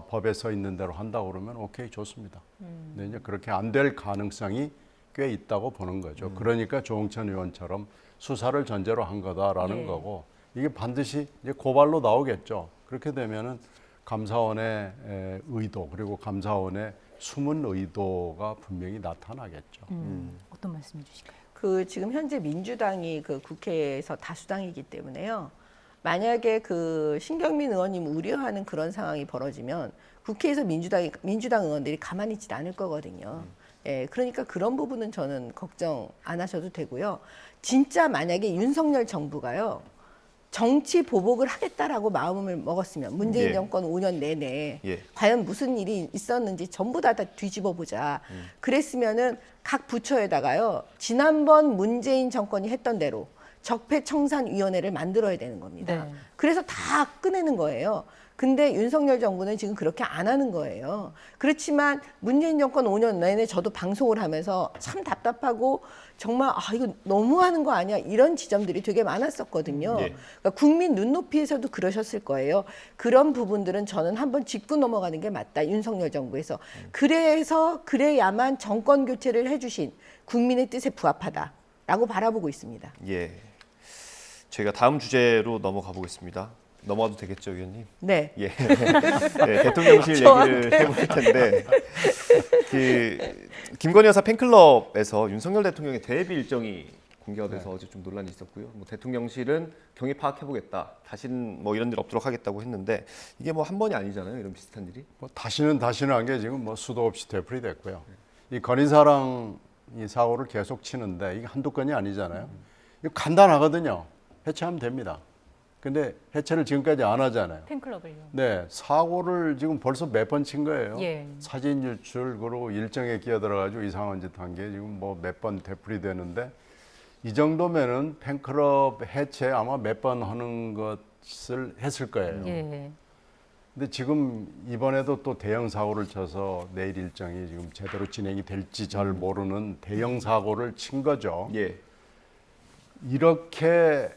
법에 서 있는 대로 한다고 그러면 오케이, 좋습니다. 근데 이제 그렇게 안 될 가능성이 꽤 있다고 보는 거죠. 그러니까 조홍천 의원처럼 수사를 전제로 한 거다라는 거고 이게 반드시 이제 고발로 나오겠죠. 그렇게 되면은 감사원의 의도 그리고 감사원의 숨은 의도가 분명히 나타나겠죠.
어떤 말씀해 주실까요?
그 지금 현재 민주당이 그 국회에서 다수당이기 때문에요. 만약에 그 신경민 의원님 우려하는 그런 상황이 벌어지면 국회에서 민주당 의원들이 가만히 있지 않을 거거든요. 예, 그러니까 그런 부분은 저는 걱정 안 하셔도 되고요. 진짜 만약에 윤석열 정부가요. 정치 보복을 하겠다라고 마음을 먹었으면 문재인 정권 5년 내내 과연 무슨 일이 있었는지 전부 다 뒤집어 보자. 그랬으면은 각 부처에다가요. 지난번 문재인 정권이 했던 대로 적폐청산위원회를 만들어야 되는 겁니다. 그래서 다 꺼내는 거예요. 근데 윤석열 정부는 지금 그렇게 안 하는 거예요. 그렇지만 문재인 정권 5년 내내 저도 방송을 하면서 참 답답하고 정말 이거 너무하는 거 아니야 이런 지점들이 되게 많았었거든요. 그러니까 국민 눈높이에서도 그러셨을 거예요. 그런 부분들은 저는 한번 짚고 넘어가는 게 맞다. 윤석열 정부에서. 그래야만 정권 교체를 해주신 국민의 뜻에 부합하다라고 바라보고 있습니다.
예, 저희가 다음 주제로 넘어가 보겠습니다. 넘어가도 되겠죠, 의원님?
네.
예. 네, 대통령실 얘기를 해볼 텐데, 김건희 여사 팬클럽에서 윤석열 대통령의 데뷔 일정이 공개가 돼서 어제 좀 논란이 있었고요. 뭐 대통령실은 경위 파악해보겠다. 다시는 뭐 이런 일 없도록 하겠다고 했는데 이게 뭐 한 번이 아니잖아요. 이런 비슷한 일이.
뭐 다시는 한 게 지금 뭐 수도 없이 되풀이됐고요. 이 건희사랑 이 사고를 계속 치는데 이게 한두 건이 아니잖아요. 이거 간단하거든요. 해체하면 됩니다. 근데 해체를 지금까지 안 하잖아요.
팬클럽을요.
네, 사고를 지금 벌써 몇 번 친 거예요.
예.
사진 유출 그리고 일정에 끼어들어가지고 이상한 짓 한 게 지금 뭐 몇 번 되풀이되는데 이 정도면은 팬클럽 해체 아마 몇 번 하는 것을 했을 거예요.
예.
근데 지금 이번에도 또 대형 사고를 쳐서 내일 일정이 지금 제대로 진행이 될지 잘 모르는 대형 사고를 친 거죠.
예.
이렇게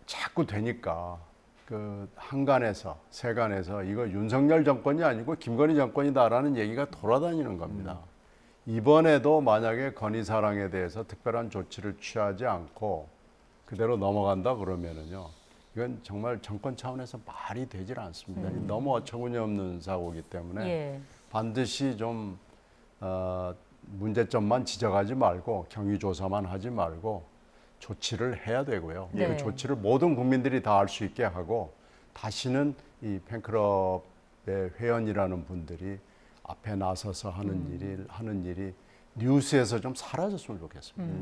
자꾸 되니까 그 한간에서 세간에서 이거 윤석열 정권이 아니고 김건희 정권이다라는 얘기가 돌아다니는 겁니다. 이번에도 만약에 건희사랑에 대해서 특별한 조치를 취하지 않고 그대로 넘어간다 그러면은요, 이건 정말 정권 차원에서 말이 되질 않습니다. 너무 어처구니 없는 사고이기 때문에 반드시 좀 문제점만 지적하지 말고 경위 조사만 하지 말고 조치를 해야 되고요. 그 조치를 모든 국민들이 다 알 수 있게 하고 다시는 이 팬클럽의 회원이라는 분들이 앞에 나서서 하는 일이 뉴스에서 좀 사라졌으면 좋겠습니다.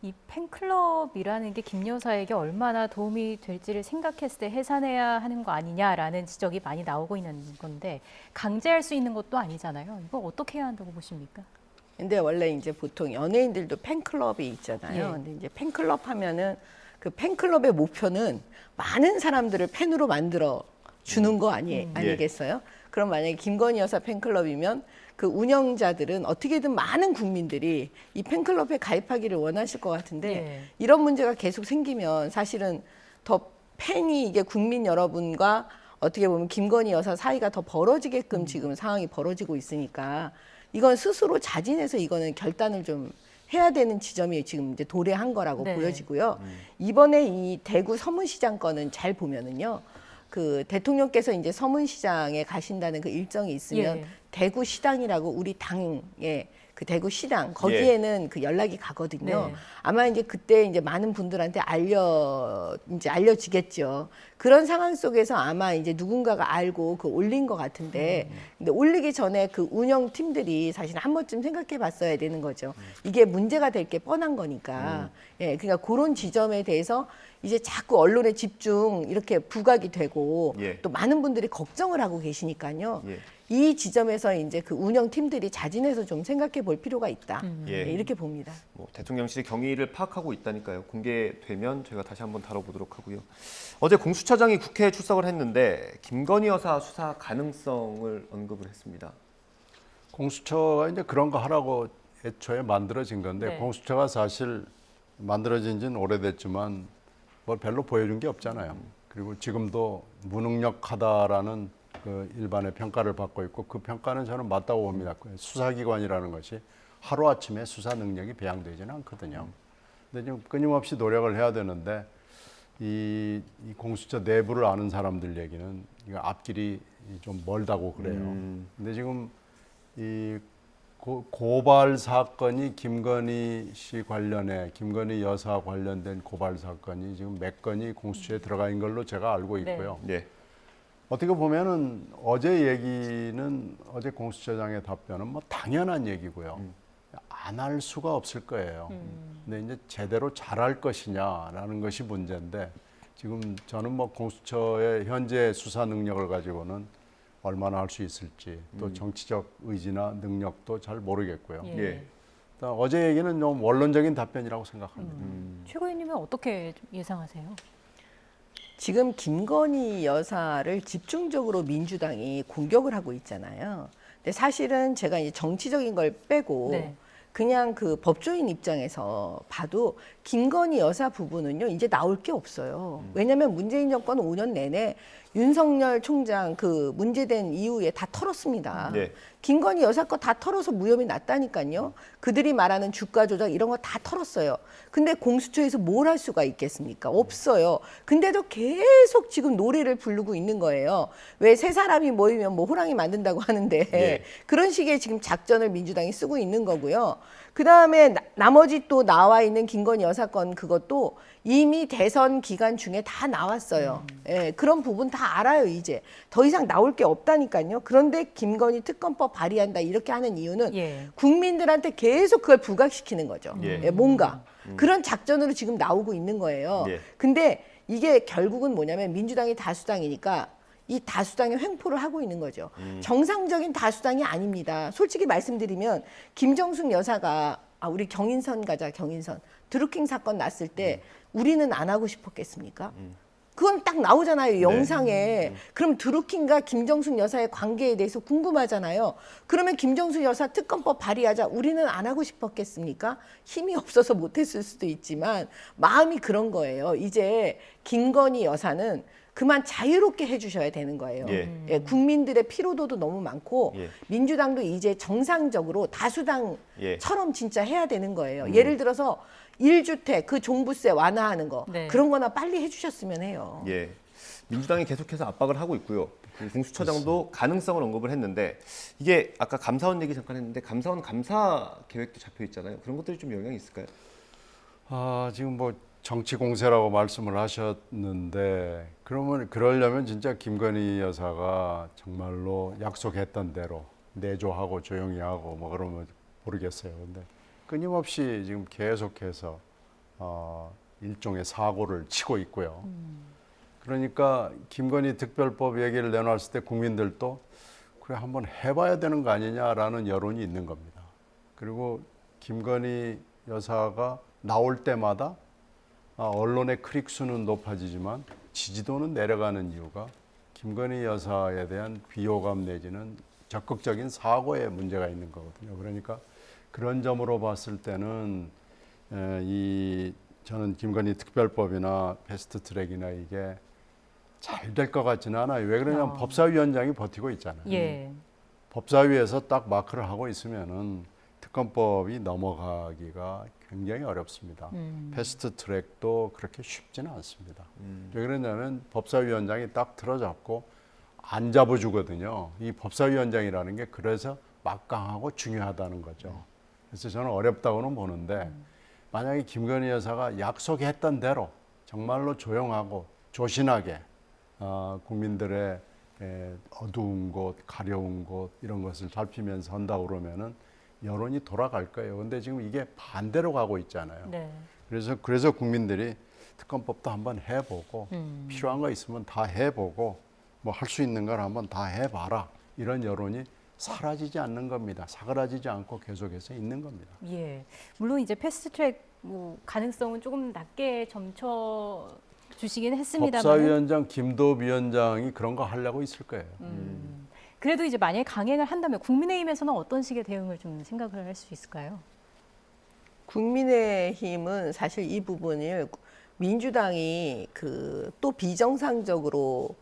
이 팬클럽이라는 게 김 여사에게 얼마나 도움이 될지를 생각했을 때 해산해야 하는 거 아니냐라는 지적이 많이 나오고 있는 건데 강제할 수 있는 것도 아니잖아요. 이거 어떻게 해야 한다고 보십니까?
근데 원래 이제 보통 연예인들도 팬클럽이 있잖아요.
예.
근데 이제 팬클럽 하면은 그 팬클럽의 목표는 많은 사람들을 팬으로 만들어 주는 거 아니겠어요? 그럼 만약에 김건희 여사 팬클럽이면 그 운영자들은 어떻게든 많은 국민들이 이 팬클럽에 가입하기를 원하실 것 같은데 이런 문제가 계속 생기면 사실은 더 팬이 이게 국민 여러분과 어떻게 보면 김건희 여사 사이가 더 벌어지게끔 지금 상황이 벌어지고 있으니까 이건 스스로 자진해서 이거는 결단을 좀 해야 되는 지점이 지금 이제 도래한 거라고 보여지고요. 이번에 이 대구 서문시장 건은 잘 보면은요. 그 대통령께서 이제 서문시장에 가신다는 그 일정이 있으면 대구시당이라고 우리 당의 그 그 대구시당 거기에는 그 연락이 가거든요.
네.
아마 이제 그때 이제 많은 분들한테 알려지겠죠. 그런 상황 속에서 아마 이제 누군가가 알고 그 올린 것 같은데, 근데 올리기 전에 그 운영팀들이 사실 한 번쯤 생각해 봤어야 되는 거죠. 이게 문제가 될 게 뻔한 거니까. 예, 그러니까 그런 지점에 대해서 이제 자꾸 언론의 집중 이렇게 부각이 되고 또 많은 분들이 걱정을 하고 계시니까요. 이 지점에서 이제 그 운영팀들이 자진해서 좀 생각해 볼 필요가 있다. 네, 이렇게 봅니다.
뭐 대통령실이 경위를 파악하고 있다니까요. 공개되면 저희가 다시 한번 다뤄보도록 하고요. 어제 공수처장이 국회에 출석을 했는데 김건희 여사 수사 가능성을 언급을 했습니다.
공수처가 이제 그런 거 하라고 애초에 만들어진 건데
네.
공수처가 사실 만들어진 지는 오래됐지만 뭐 별로 보여준 게 없잖아요. 그리고 지금도 무능력하다라는 그 일반의 평가를 받고 있고 그 평가는 저는 맞다고 봅니다. 수사기관이라는 것이 하루아침에 수사 능력이 배양되지는 않거든요. 근데 지금 끊임없이 노력을 해야 되는데 이 공수처 내부를 아는 사람들 얘기는 이거 앞길이 좀 멀다고 그래요. 근데 지금 이 고발 사건이 김건희 씨 관련해 김건희 여사 관련된 고발 사건이 지금 몇 건이 공수처에 들어가 있는 걸로 제가 알고 있고요.
네.
어떻게 보면은 어제 얘기는 어제 공수처장의 답변은 뭐 당연한 얘기고요. 안 할 수가 없을 거예요. 근데 이제 제대로 잘할 것이냐라는 것이 문제인데 지금 저는 뭐 공수처의 현재 수사 능력을 가지고는 얼마나 할 수 있을지 또 정치적 의지나 능력도 잘 모르겠고요.
예.
어제 얘기는 좀 원론적인 답변이라고 생각합니다.
최고위원님은 어떻게 예상하세요?
지금 김건희 여사를 집중적으로 민주당이 공격을 하고 있잖아요. 근데 사실은 제가 이제 정치적인 걸 빼고
네.
그냥 그 법조인 입장에서 봐도 김건희 여사 부분은요 이제 나올 게 없어요. 왜냐하면 문재인 정권은 5년 내내 윤석열 총장 그 문제된 이후에 다 털었습니다.
네.
김건희 여사 거 다 털어서 무혐의 났다니까요. 그들이 말하는 주가 조작 이런 거 다 털었어요. 근데 공수처에서 뭘 할 수가 있겠습니까? 없어요. 근데도 계속 지금 노래를 부르고 있는 거예요. 왜 세 사람이 모이면 뭐 호랑이 만든다고 하는데
네.
그런 식의 지금 작전을 민주당이 쓰고 있는 거고요. 그다음에 나머지 또 나와 있는 김건희 여사 건 그것도 이미 대선 기간 중에 다 나왔어요. 예, 그런 부분 다 알아요, 이제. 더 이상 나올 게 없다니까요. 그런데 김건희 특검법 발의한다 이렇게 하는 이유는 국민들한테 계속 그걸 부각시키는 거죠. 예, 뭔가. 그런 작전으로 지금 나오고 있는 거예요. 근데 이게 결국은 뭐냐면 민주당이 다수당이니까 이 다수당의 횡포를 하고 있는 거죠. 정상적인 다수당이 아닙니다. 솔직히 말씀드리면 김정숙 여사가 우리 경인선 가자, 경인선. 드루킹 사건 났을 때 우리는 안 하고 싶었겠습니까? 그건 딱 나오잖아요, 영상에. 그럼 드루킹과 김정숙 여사의 관계에 대해서 궁금하잖아요. 그러면 김정숙 여사 특검법 발의하자. 우리는 안 하고 싶었겠습니까? 힘이 없어서 못했을 수도 있지만 마음이 그런 거예요. 이제 김건희 여사는 그만 자유롭게 해주셔야 되는 거예요. 예, 국민들의 피로도도 너무 많고 민주당도 이제 정상적으로 다수당처럼 진짜 해야 되는 거예요. 예를 들어서 1주택 그 종부세 완화하는 거 그런 거나 빨리 해주셨으면 해요.
예, 민주당이 계속해서 압박을 하고 있고요. 공수처장도 가능성을 언급을 했는데 이게 아까 감사원 얘기 잠깐 했는데 감사원 감사 계획도 잡혀 있잖아요. 그런 것들이 좀 영향이 있을까요?
지금 뭐 정치 공세라고 말씀을 하셨는데 그러려면 진짜 김건희 여사가 정말로 약속했던 대로 내조하고 조용히 하고 뭐 그러면 모르겠어요. 근데 끊임없이 지금 계속해서 일종의 사고를 치고 있고요. 그러니까 김건희 특별법 얘기를 내놨을 때 국민들도 그래 한번 해봐야 되는 거 아니냐라는 여론이 있는 겁니다. 그리고 김건희 여사가 나올 때마다 언론의 클릭 수는 높아지지만 지지도는 내려가는 이유가 김건희 여사에 대한 비호감 내지는 적극적인 사고에 문제가 있는 거거든요. 그러니까 그런 점으로 봤을 때는 저는 김건희 특별법이나 패스트트랙이나 이게 잘 될 것 같지는 않아요. 왜 그러냐면 법사위원장이 버티고 있잖아요. 법사위에서 딱 마크를 하고 있으면은 특검법이 넘어가기가 굉장히 어렵습니다. 패스트트랙도 그렇게 쉽지는 않습니다. 왜 그러냐면 법사위원장이 딱 틀어잡고 안 잡아주거든요. 이 법사위원장이라는 게 그래서 막강하고 중요하다는 거죠. 그래서 저는 어렵다고는 보는데 만약에 김건희 여사가 약속했던 대로 정말로 조용하고 조신하게 국민들의 어두운 곳, 가려운 곳 이런 것을 살피면서 한다고 그러면은 여론이 돌아갈 거예요. 근데 지금 이게 반대로 가고 있잖아요.
네.
그래서 국민들이 특검법도 한번 해보고 필요한 거 있으면 다 해보고 뭐 할 수 있는 걸 한번 다 해봐라. 이런 여론이 사라지지 않는 겁니다. 사그라지지 않고 계속해서 있는 겁니다.
예, 물론 이제 패스트트랙 뭐 가능성은 조금 낮게 점쳐 주시긴 했습니다만
법사위원장 김도읍 위원장이 그런 거 하려고 있을 거예요.
그래도 이제 만약에 강행을 한다면 국민의힘에서는 어떤 식의 대응을 좀 생각을 할 수 있을까요?
국민의힘은 사실 이 부분을 민주당이 또 비정상적으로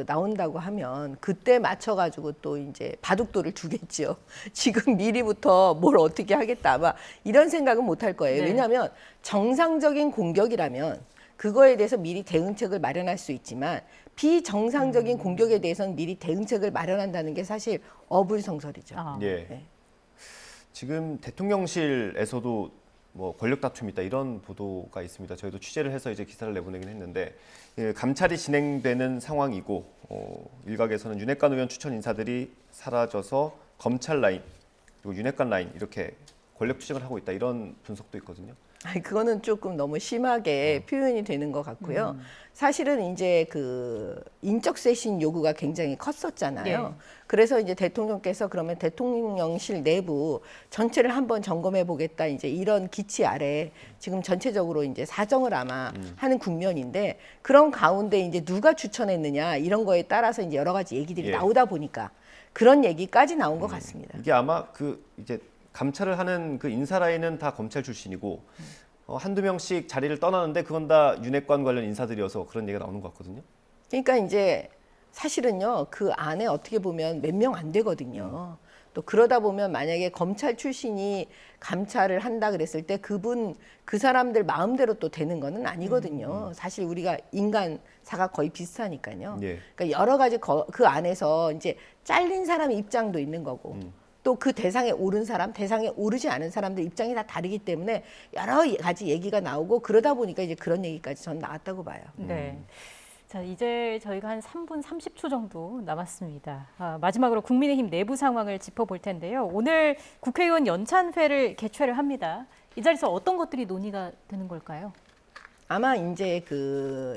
나온다고 하면 그때 맞춰가지고 또 이제 바둑돌을 두겠죠. 지금 미리부터 뭘 어떻게 하겠다 아마 이런 생각은 못 할 거예요.
네.
왜냐하면 정상적인 공격이라면 그거에 대해서 미리 대응책을 마련할 수 있지만 비정상적인 공격에 대해서는 미리 대응책을 마련한다는 게 사실 어불성설이죠.
예.
네.
지금 대통령실에서도 뭐 권력 다툼이 있다 이런 보도가 있습니다. 저희도 취재를 해서 이제 기사를 내보내긴 했는데 감찰이 진행되는 상황이고 일각에서는 윤핵관 의원 추천 인사들이 사라져서 검찰 라인 그리고 윤핵관 라인 이렇게 권력 투쟁을 하고 있다 이런 분석도 있거든요.
그거는 조금 너무 심하게 표현이 되는 것 같고요. 사실은 이제 인적 쇄신 요구가 굉장히 컸었잖아요.
네.
그래서 이제 대통령께서 그러면 대통령실 내부 전체를 한번 점검해 보겠다 이제 이런 기치 아래 지금 전체적으로 이제 사정을 아마 하는 국면인데 그런 가운데 이제 누가 추천했느냐 이런 거에 따라서 이제 여러 가지 얘기들이 나오다 보니까 그런 얘기까지 나온 것 같습니다.
이게 아마 이제 감찰을 하는 그 인사 라인은 다 검찰 출신이고 한두 명씩 자리를 떠나는데 그건 다 윤핵관 관련 인사들이어서 그런 얘기가 나오는 것 같거든요.
그러니까 이제 사실은요 그 안에 어떻게 보면 몇 명 안 되거든요. 또 그러다 보면 만약에 검찰 출신이 감찰을 한다 그랬을 때 그 사람들 마음대로 또 되는 거는 아니거든요. 사실 우리가 인간사가 거의 비슷하니까요. 그러니까 여러 가지 그 안에서 이제 잘린 사람의 입장도 있는 거고 또 그 대상에 오른 사람, 대상에 오르지 않은 사람들 입장이 다 다르기 때문에 여러 가지 얘기가 나오고 그러다 보니까 이제 그런 얘기까지 전 나왔다고 봐요.
네. 자, 이제 저희가 한 3분 30초 정도 남았습니다. 마지막으로 국민의힘 내부 상황을 짚어볼 텐데요. 오늘 국회의원 연찬회를 개최를 합니다. 이 자리에서 어떤 것들이 논의가 되는 걸까요?
아마 이제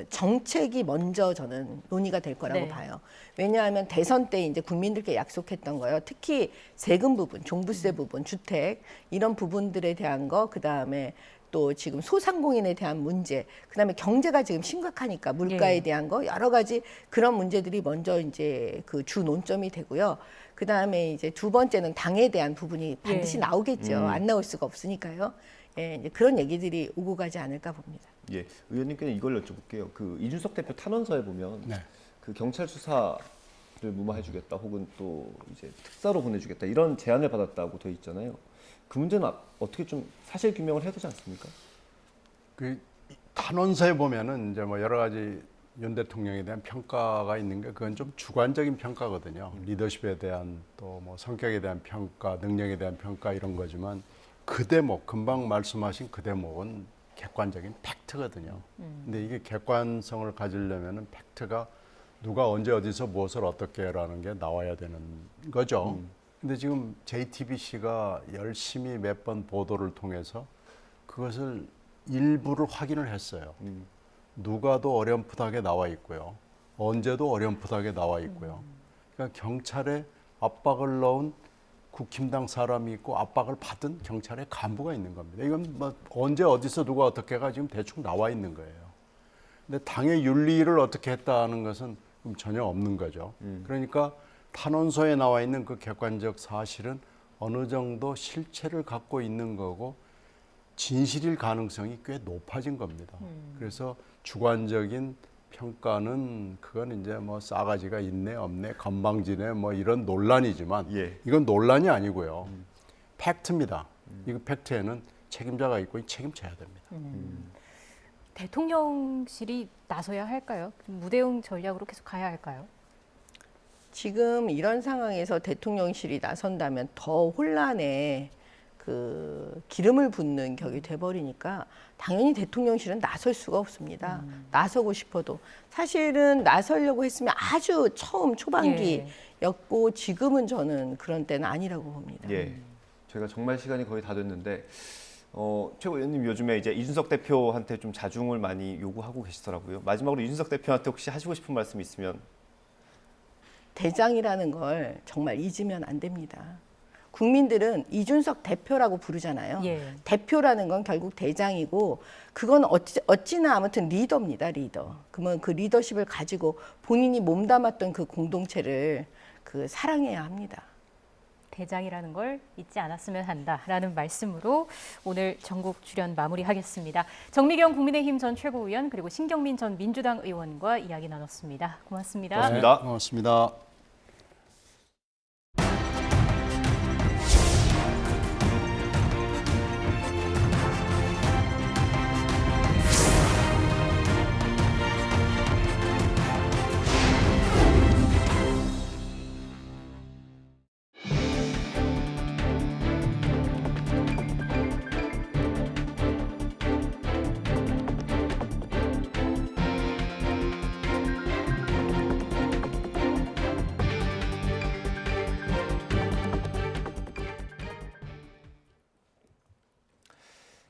정책이 먼저 저는 논의가 될 거라고 봐요. 왜냐하면 대선 때 이제 국민들께 약속했던 거요. 특히 세금 부분, 종부세 부분, 주택 이런 부분들에 대한 거, 그 다음에 또 지금 소상공인에 대한 문제, 그다음에 경제가 지금 심각하니까 물가에 대한 거 여러 가지 그런 문제들이 먼저 이제 주 논점이 되고요. 그다음에 이제 두 번째는 당에 대한 부분이 반드시 나오겠죠. 안 나올 수가 없으니까요. 예, 이제 그런 얘기들이 오고 가지 않을까 봅니다.
예, 의원님께 이걸 여쭤볼게요. 이준석 대표 탄원서에 보면 경찰 수사를 무마해주겠다, 혹은 또 이제 특사로 보내주겠다 이런 제안을 받았다고 돼 있잖아요. 그 문제는 어떻게 좀 사실 규명을 해야 되지 않습니까?
탄원서에 보면은 이제 뭐 여러 가지 윤 대통령에 대한 평가가 있는 게 그건 좀 주관적인 평가거든요. 리더십에 대한 또 뭐 성격에 대한 평가, 능력에 대한 평가 이런 거지만 그 대목, 금방 말씀하신 그 대목은 객관적인 팩트거든요. 근데 이게 객관성을 가지려면은 팩트가 누가 언제 어디서 무엇을 어떻게라는 게 나와야 되는 거죠. 근데 지금 JTBC가 열심히 몇 번 보도를 통해서 그것을 일부를 확인을 했어요. 누가도 어렴풋하게 나와 있고요. 언제도 어렴풋하게 나와 있고요. 그러니까 경찰에 압박을 넣은 국힘당 사람이 있고 압박을 받은 경찰의 간부가 있는 겁니다. 이건 뭐 언제 어디서 누가 어떻게가 지금 대충 나와 있는 거예요. 근데 당의 윤리를 어떻게 했다는 것은 전혀 없는 거죠. 그러니까 탄원서에 나와 있는 그 객관적 사실은 어느 정도 실체를 갖고 있는 거고 진실일 가능성이 꽤 높아진 겁니다. 그래서 주관적인 평가는 그건 이제 뭐 싸가지가 있네 없네 건방지네 뭐 이런 논란이지만 이건 논란이 아니고요. 팩트입니다. 이 팩트에는 책임자가 있고 책임져야 됩니다.
대통령실이 나서야 할까요? 무대응 전략으로 계속 가야 할까요?
지금 이런 상황에서 대통령실이 나선다면 더 혼란에 그 기름을 붓는 격이 돼버리니까 당연히 대통령실은 나설 수가 없습니다. 나서고 싶어도 사실은 나서려고 했으면 아주 처음 초반기였고 지금은 저는 그런 때는 아니라고 봅니다.
예, 저희가 정말 시간이 거의 다 됐는데 최 의원님 요즘에 이제 이준석 대표한테 좀 자중을 많이 요구하고 계시더라고요. 마지막으로 이준석 대표한테 혹시 하시고 싶은 말씀 있으면.
대장이라는 걸 정말 잊으면 안 됩니다. 국민들은 이준석 대표라고 부르잖아요.
예.
대표라는 건 결국 대장이고 그건 어찌나 아무튼 리더입니다. 리더. 그러면 그 리더십을 가지고 본인이 몸담았던 그 공동체를 사랑해야 합니다.
대장이라는 걸 잊지 않았으면 한다라는 말씀으로 오늘 전국 출연 마무리하겠습니다. 정미경 국민의힘 전 최고위원 그리고 신경민 전 민주당 의원과 이야기 나눴습니다. 고맙습니다.
고맙습니다.
네, 고맙습니다.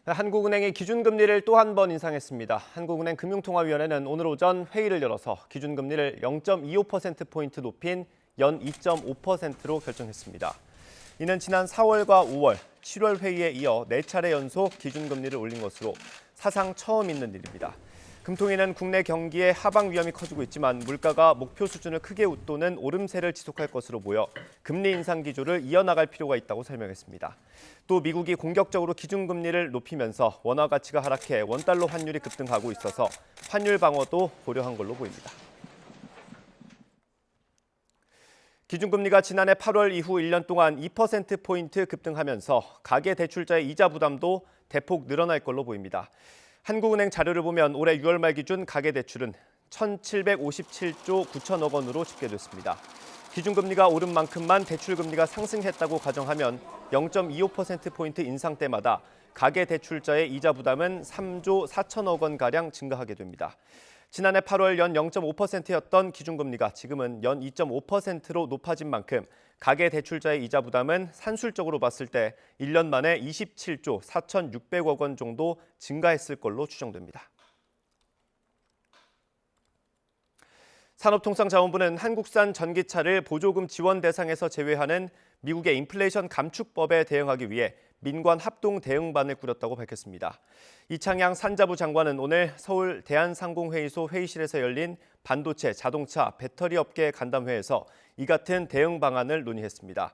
한국은행이 기준금리를 또 한 번 인상했습니다. 한국은행 금융통화위원회는 오늘 오전 회의를 열어서 기준금리를 0.25%포인트 높인 연 2.5%로 결정했습니다. 이는 지난 4월과 5월, 7월 회의에 이어 4차례 연속 기준금리를 올린 것으로 사상 처음 있는 일입니다. 금통위는 국내 경기의 하방 위험이 커지고 있지만 물가가 목표 수준을 크게 웃도는 오름세를 지속할 것으로 보여 금리 인상 기조를 이어나갈 필요가 있다고 설명했습니다. 또 미국이 공격적으로 기준금리를 높이면서 원화 가치가 하락해 원달러 환율이 급등하고 있어서 환율 방어도 고려한 걸로 보입니다. 기준금리가 지난해 8월 이후 1년 동안 2%포인트 급등하면서 가계대출자의 이자 부담도 대폭 늘어날 걸로 보입니다. 한국은행 자료를 보면 올해 6월 말 기준 가계대출은 1,757조 9천억 원으로 집계됐습니다. 기준금리가 오른 만큼만 대출금리가 상승했다고 가정하면 0.25%포인트 인상 때마다 가계대출자의 이자 부담은 3조 4천억 원가량 증가하게 됩니다. 지난해 8월 연 0.5%였던 기준금리가 지금은 연 2.5%로 높아진 만큼 가계대출자의 이자 부담은 산술적으로 봤을 때 1년 만에 27조 4,600억 원 정도 증가했을 걸로 추정됩니다. 산업통상자원부는 한국산 전기차를 보조금 지원 대상에서 제외하는 미국의 인플레이션 감축법에 대응하기 위해 민관 합동 대응반을 꾸렸다고 밝혔습니다. 이창양 산자부 장관은 오늘 서울 대한상공회의소 회의실에서 열린 반도체, 자동차, 배터리 업계 간담회에서 이 같은 대응 방안을 논의했습니다.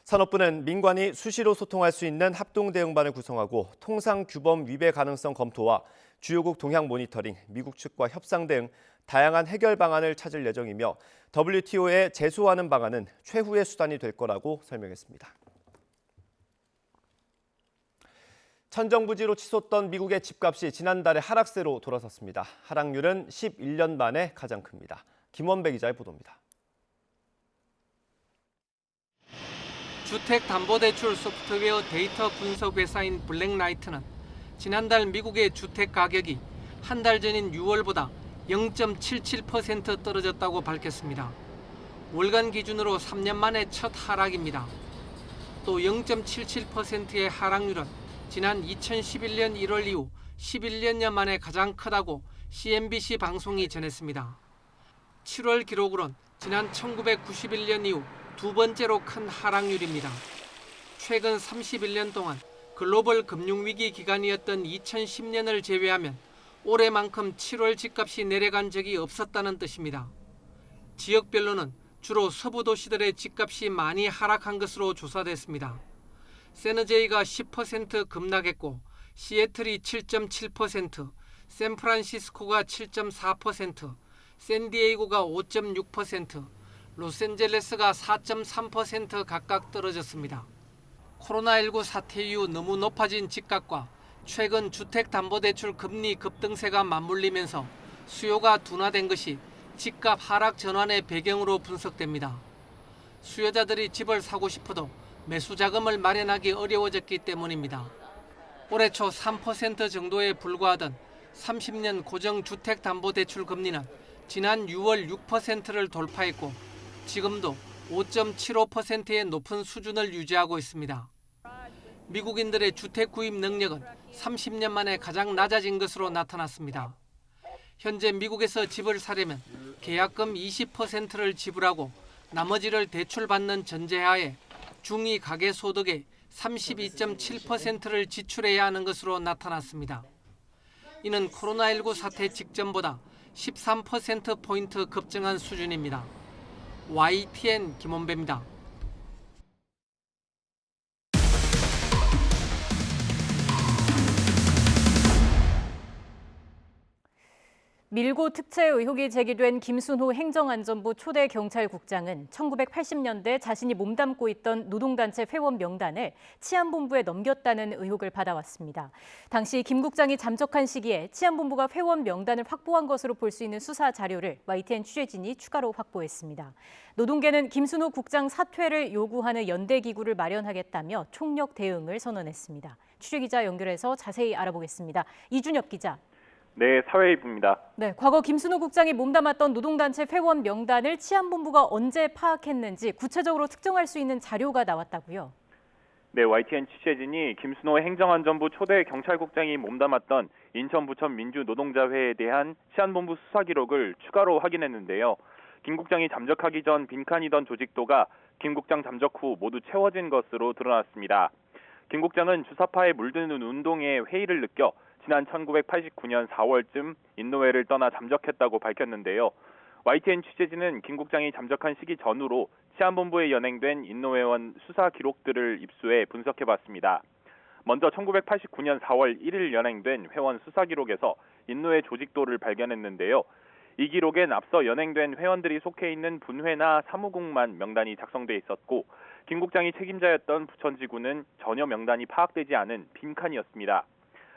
산업부는 민관이 수시로 소통할 수 있는 합동 대응반을 구성하고 통상 규범 위배 가능성 검토와 주요국 동향 모니터링, 미국 측과 협상 등 다양한 해결 방안을 찾을 예정이며 WTO에 제소하는 방안은 최후의 수단이 될 거라고 설명했습니다. 천정부지로 치솟던 미국의 집값이 지난달에 하락세로 돌아섰습니다. 하락률은 11년 만에 가장 큽니다. 김원배 기자의 보도입니다.
주택담보대출 소프트웨어 데이터 분석 회사인 블랙라이트는 지난달 미국의 주택 가격이 한 달 전인 6월보다 0.77% 떨어졌다고 밝혔습니다. 월간 기준으로 3년 만에 첫 하락입니다. 또 0.77%의 하락률은 지난 2011년 1월 이후 11년 만에 가장 크다고 CNBC 방송이 전했습니다. 7월 기록으론 지난 1991년 이후 두 번째로 큰 하락률입니다. 최근 31년 동안 글로벌 금융위기 기간이었던 2010년을 제외하면 올해만큼 7월 집값이 내려간 적이 없었다는 뜻입니다. 지역별로는 주로 서부 도시들의 집값이 많이 하락한 것으로 조사됐습니다. 샌저제이가 10% 급락했고 시애틀이 7.7%, 샌프란시스코가 7.4%, 샌디에이고가 5.6%, 로스앤젤레스가 4.3% 각각 떨어졌습니다. 코로나19 사태 이후 너무 높아진 집값과 최근 주택담보대출 금리 급등세가 맞물리면서 수요가 둔화된 것이 집값 하락 전환의 배경으로 분석됩니다. 수요자들이 집을 사고 싶어도 매수 자금을 마련하기 어려워졌기 때문입니다. 올해 초 3% 정도에 불과하던 30년 고정주택담보대출 금리는 지난 6월 6%를 돌파했고 지금도 5.75%의 높은 수준을 유지하고 있습니다. 미국인들의 주택 구입 능력은 30년 만에 가장 낮아진 것으로 나타났습니다. 현재 미국에서 집을 사려면 계약금 20%를 지불하고 나머지를 대출받는 전제하에 중위 가계소득의 32.7%를 지출해야 하는 것으로 나타났습니다. 이는 코로나19 사태 직전보다 13%포인트 급증한 수준입니다. YTN 김원배입니다.
밀고 특채 의혹이 제기된 김순호 행정안전부 초대 경찰국장은 1980년대 자신이 몸담고 있던 노동단체 회원 명단을 치안본부에 넘겼다는 의혹을 받아왔습니다. 당시 김 국장이 잠적한 시기에 치안본부가 회원 명단을 확보한 것으로 볼 수 있는 수사 자료를 YTN 취재진이 추가로 확보했습니다. 노동계는 김순호 국장 사퇴를 요구하는 연대기구를 마련하겠다며 총력 대응을 선언했습니다. 취재기자 연결해서 자세히 알아보겠습니다. 이준엽 기자.
네, 사회부입니다.
네, 과거 김순호 국장이 몸담았던 노동단체 회원 명단을 치안본부가 언제 파악했는지 구체적으로 특정할 수 있는 자료가 나왔다고요?
네, YTN 취재진이 김순호 행정안전부 초대 경찰국장이 몸담았던 인천 부천 민주노동자회에 대한 치안본부 수사 기록을 추가로 확인했는데요. 김 국장이 잠적하기 전 빈칸이던 조직도가 김 국장 잠적 후 모두 채워진 것으로 드러났습니다. 김 국장은 주사파에 물드는 운동에 회의를 느껴 지난 1989년 4월쯤 인노회를 떠나 잠적했다고 밝혔는데요. YTN 취재진은 김 국장이 잠적한 시기 전후로 치안본부에 연행된 인노회원 수사 기록들을 입수해 분석해봤습니다. 먼저 1989년 4월 1일 연행된 회원 수사 기록에서 인노회 조직도를 발견했는데요. 이 기록엔 앞서 연행된 회원들이 속해 있는 분회나 사무국만 명단이 작성돼 있었고 김 국장이 책임자였던 부천지구는 전혀 명단이 파악되지 않은 빈칸이었습니다.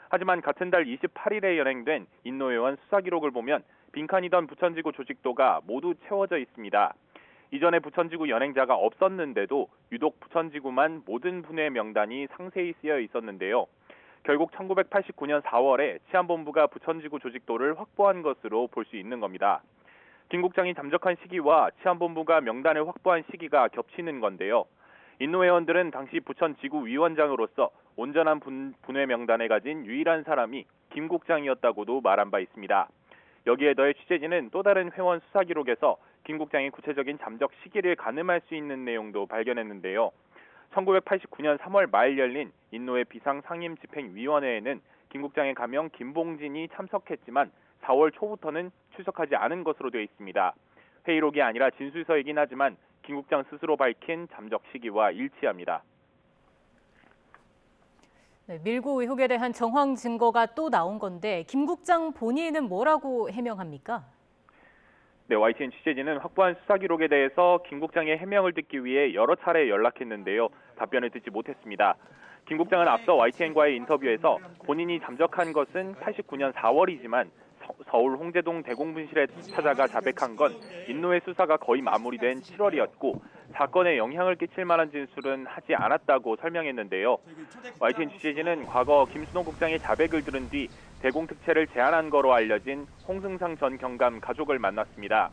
하지만 같은 달 28일에 연행된 인노회원 수사 기록을 보면 빈칸이던 부천지구 조직도가 모두 채워져 있습니다. 이전에 부천지구 연행자가 없었는데도 유독 부천지구만 모든 분회 명단이 상세히 쓰여 있었는데요. 결국 1989년 4월에 치안본부가 부천지구 조직도를 확보한 것으로 볼 수 있는 겁니다. 김 국장이 잠적한 시기와 치안본부가 명단을 확보한 시기가 겹치는 건데요. 인노회원들은 당시 부천지구위원장으로서 온전한 분회 명단을 가진 유일한 사람이 김 국장이었다고도 말한 바 있습니다. 여기에 더해 취재진은 또 다른 회원 수사 기록에서 김 국장의 구체적인 잠적 시기를 가늠할 수 있는 내용도 발견했는데요. 1989년 3월 말 열린 인노회 비상상임집행위원회에는 김 국장의 가명 김봉진이 참석했지만 4월 초부터는 출석하지 않은 것으로 되어 있습니다. 회의록이 아니라 진술서이긴 하지만 김 국장 스스로 밝힌 잠적 시기와 일치합니다.
네, 밀고 의혹에 대한 정황 증거가 또 나온 건데 김 국장 본인은 뭐라고 해명합니까?
네, YTN 취재진은 확보한 수사 기록에 대해서 김 국장의 해명을 듣기 위해 여러 차례 연락했는데요. 답변을 듣지 못했습니다. 김 국장은 앞서 YTN과의 인터뷰에서 본인이 잠적한 것은 89년 4월이지만 서울 홍제동 대공분실에 찾아가 자백한 건 인노회 수사가 거의 마무리된 7월이었고 사건에 영향을 끼칠 만한 진술은 하지 않았다고 설명했는데요. YTN 취재진은 과거 김순호 국장의 자백을 들은 뒤 대공특채를 제안한 거로 알려진 홍승상 전 경감 가족을 만났습니다.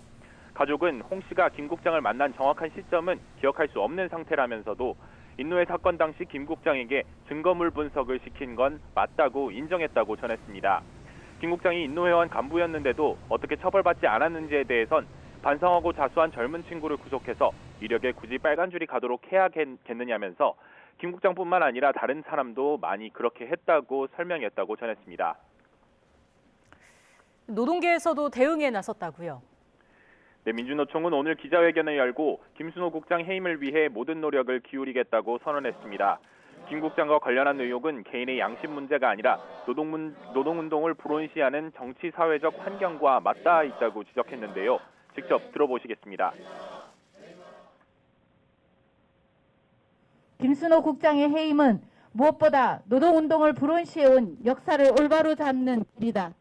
가족은 홍 씨가 김 국장을 만난 정확한 시점은 기억할 수 없는 상태라면서도 인노회 사건 당시 김 국장에게 증거물 분석을 시킨 건 맞다고 인정했다고 전했습니다. 김 국장이 인노회원 간부였는데도 어떻게 처벌받지 않았는지에 대해선 반성하고 자수한 젊은 친구를 구속해서 이력에 굳이 빨간 줄이 가도록 해야겠느냐면서 김 국장뿐만 아니라 다른 사람도 많이 그렇게 했다고 설명했다고 전했습니다.
노동계에서도 대응에 나섰다고요?
네, 민주노총은 오늘 기자회견을 열고 김순호 국장 해임을 위해 모든 노력을 기울이겠다고 선언했습니다. 김 국장과 관련한 의혹은 개인의 양심 문제가 아니라 노동운동을 불온시하는 정치사회적 환경과 맞닿아 있다고 지적했는데요. 직접 들어보시겠습니다.
김순호 국장의 해임은 무엇보다 노동운동을 불온시해온 역사를 올바로 잡는 길이다.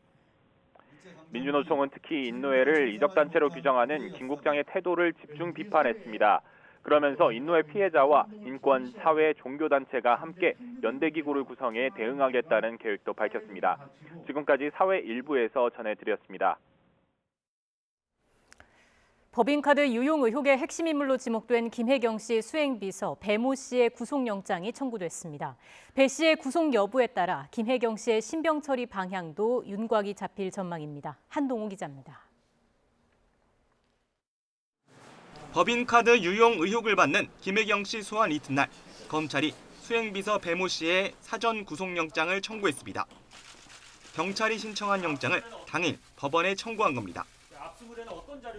민주노총은 특히 인노회를 이적단체로 규정하는 김 국장의 태도를 집중 비판했습니다. 그러면서 인노의 피해자와 인권, 사회, 종교단체가 함께 연대기구를 구성해 대응하겠다는 계획도 밝혔습니다. 지금까지 사회 일부에서 전해드렸습니다.
법인카드 유용 의혹의 핵심 인물로 지목된 김혜경 씨 수행비서 배모 씨의 구속영장이 청구됐습니다. 배 씨의 구속 여부에 따라 김혜경 씨의 신병 처리 방향도 윤곽이 잡힐 전망입니다. 한동우 기자입니다.
법인카드 유용 의혹을 받는 김혜경 씨 소환 이튿날, 검찰이 수행비서 배모 씨의 사전 구속영장을 청구했습니다. 경찰이 신청한 영장을 당일 법원에 청구한 겁니다.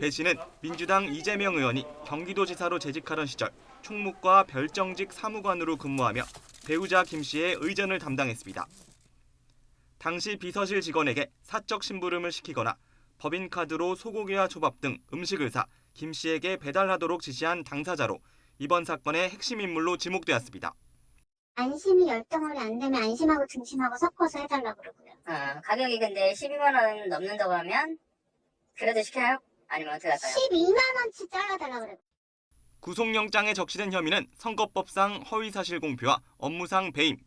배 씨는 민주당 이재명 의원이 경기도지사로 재직하던 시절 총무과 별정직 사무관으로 근무하며 배우자 김 씨의 의전을 담당했습니다. 당시 비서실 직원에게 사적 심부름을 시키거나 법인카드로 소고기와 초밥 등 음식을 사 김 씨에게 배달하도록 지시한 당사자로 이번 사건의 핵심 인물로 지목되었습니다.
안심이 열덩어리 안 되면 안심하고 등심하고 섞어서 해달라고 그러고요.
가격이 근데 12만 원 넘는다고 하면 그래도 시켜요? 아니면 어떻게 할까요?
12만 원치 잘라달라고 그래요.
구속영장에 적시된 혐의는 선거법상 허위사실 공표와 업무상 배임.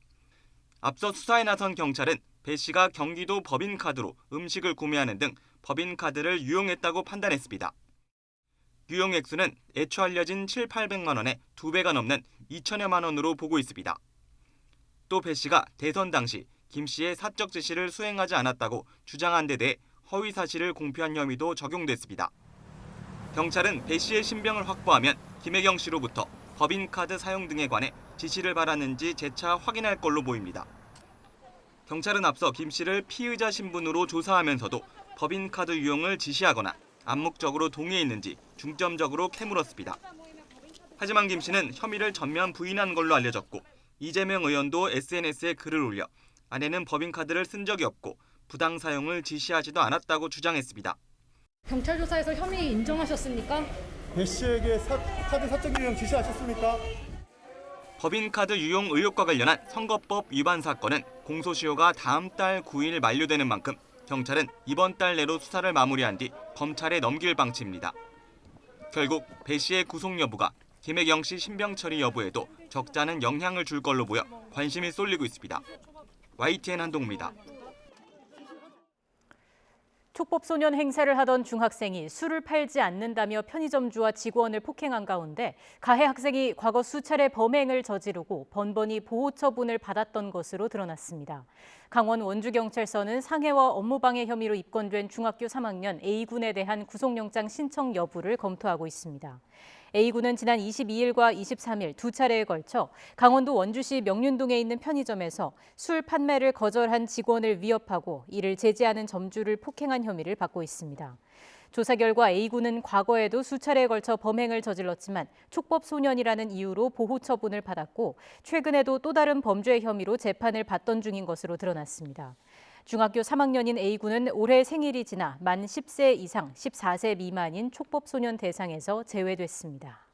앞서 수사에 나선 경찰은 배 씨가 경기도 법인카드로 음식을 구매하는 등 법인카드를 유용했다고 판단했습니다. 유용 액수는 애초 알려진 7,800만 원의 2배가 넘는 2천여만 원으로 보고 있습니다. 또 배 씨가 대선 당시 김 씨의 사적 지시를 수행하지 않았다고 주장한 데 대해 허위 사실을 공표한 혐의도 적용됐습니다. 경찰은 배 씨의 신병을 확보하면 김혜경 씨로부터 법인카드 사용 등에 관해 지시를 받았는지 재차 확인할 걸로 보입니다. 경찰은 앞서 김 씨를 피의자 신분으로 조사하면서도 법인카드 유용을 지시하거나 암묵적으로 동의했는지 중점적으로 캐물었습니다. 하지만 김 씨는 혐의를 전면 부인한 걸로 알려졌고 이재명 의원도 SNS에 글을 올려 아내는 법인카드를 쓴 적이 없고 부당 사용을 지시하지도 않았다고 주장했습니다.
경찰 조사에서 혐의 인정하셨습니까?
배 씨에게 카드 사적 유용 지시하셨습니까?
법인카드 유용 의혹과 관련한 선거법 위반 사건은 공소시효가 다음 달 9일 만료되는 만큼 경찰은 이번 달 내로 수사를 마무리한 뒤 검찰에 넘길 방침입니다. 결국 배 씨의 구속 여부가 김혜경 씨 신병 처리 여부에도 적잖은 영향을 줄 걸로 보여 관심이 쏠리고 있습니다. YTN 한동우입니다.
촉법소년 행세를 하던 중학생이 술을 팔지 않는다며 편의점주와 직원을 폭행한 가운데 가해 학생이 과거 수차례 범행을 저지르고 번번이 보호 처분을 받았던 것으로 드러났습니다. 강원 원주경찰서는 상해와 업무방해 혐의로 입건된 중학교 3학년 A군에 대한 구속영장 신청 여부를 검토하고 있습니다. A군은 지난 22일과 23일 두 차례에 걸쳐 강원도 원주시 명륜동에 있는 편의점에서 술 판매를 거절한 직원을 위협하고 이를 제지하는 점주를 폭행한 혐의를 받고 있습니다. 조사 결과 A군은 과거에도 수차례에 걸쳐 범행을 저질렀지만 촉법소년이라는 이유로 보호 처분을 받았고 최근에도 또 다른 범죄 혐의로 재판을 받던 중인 것으로 드러났습니다. 중학교 3학년인 A군은 올해 생일이 지나 만 10세 이상 14세 미만인 촉법소년 대상에서 제외됐습니다.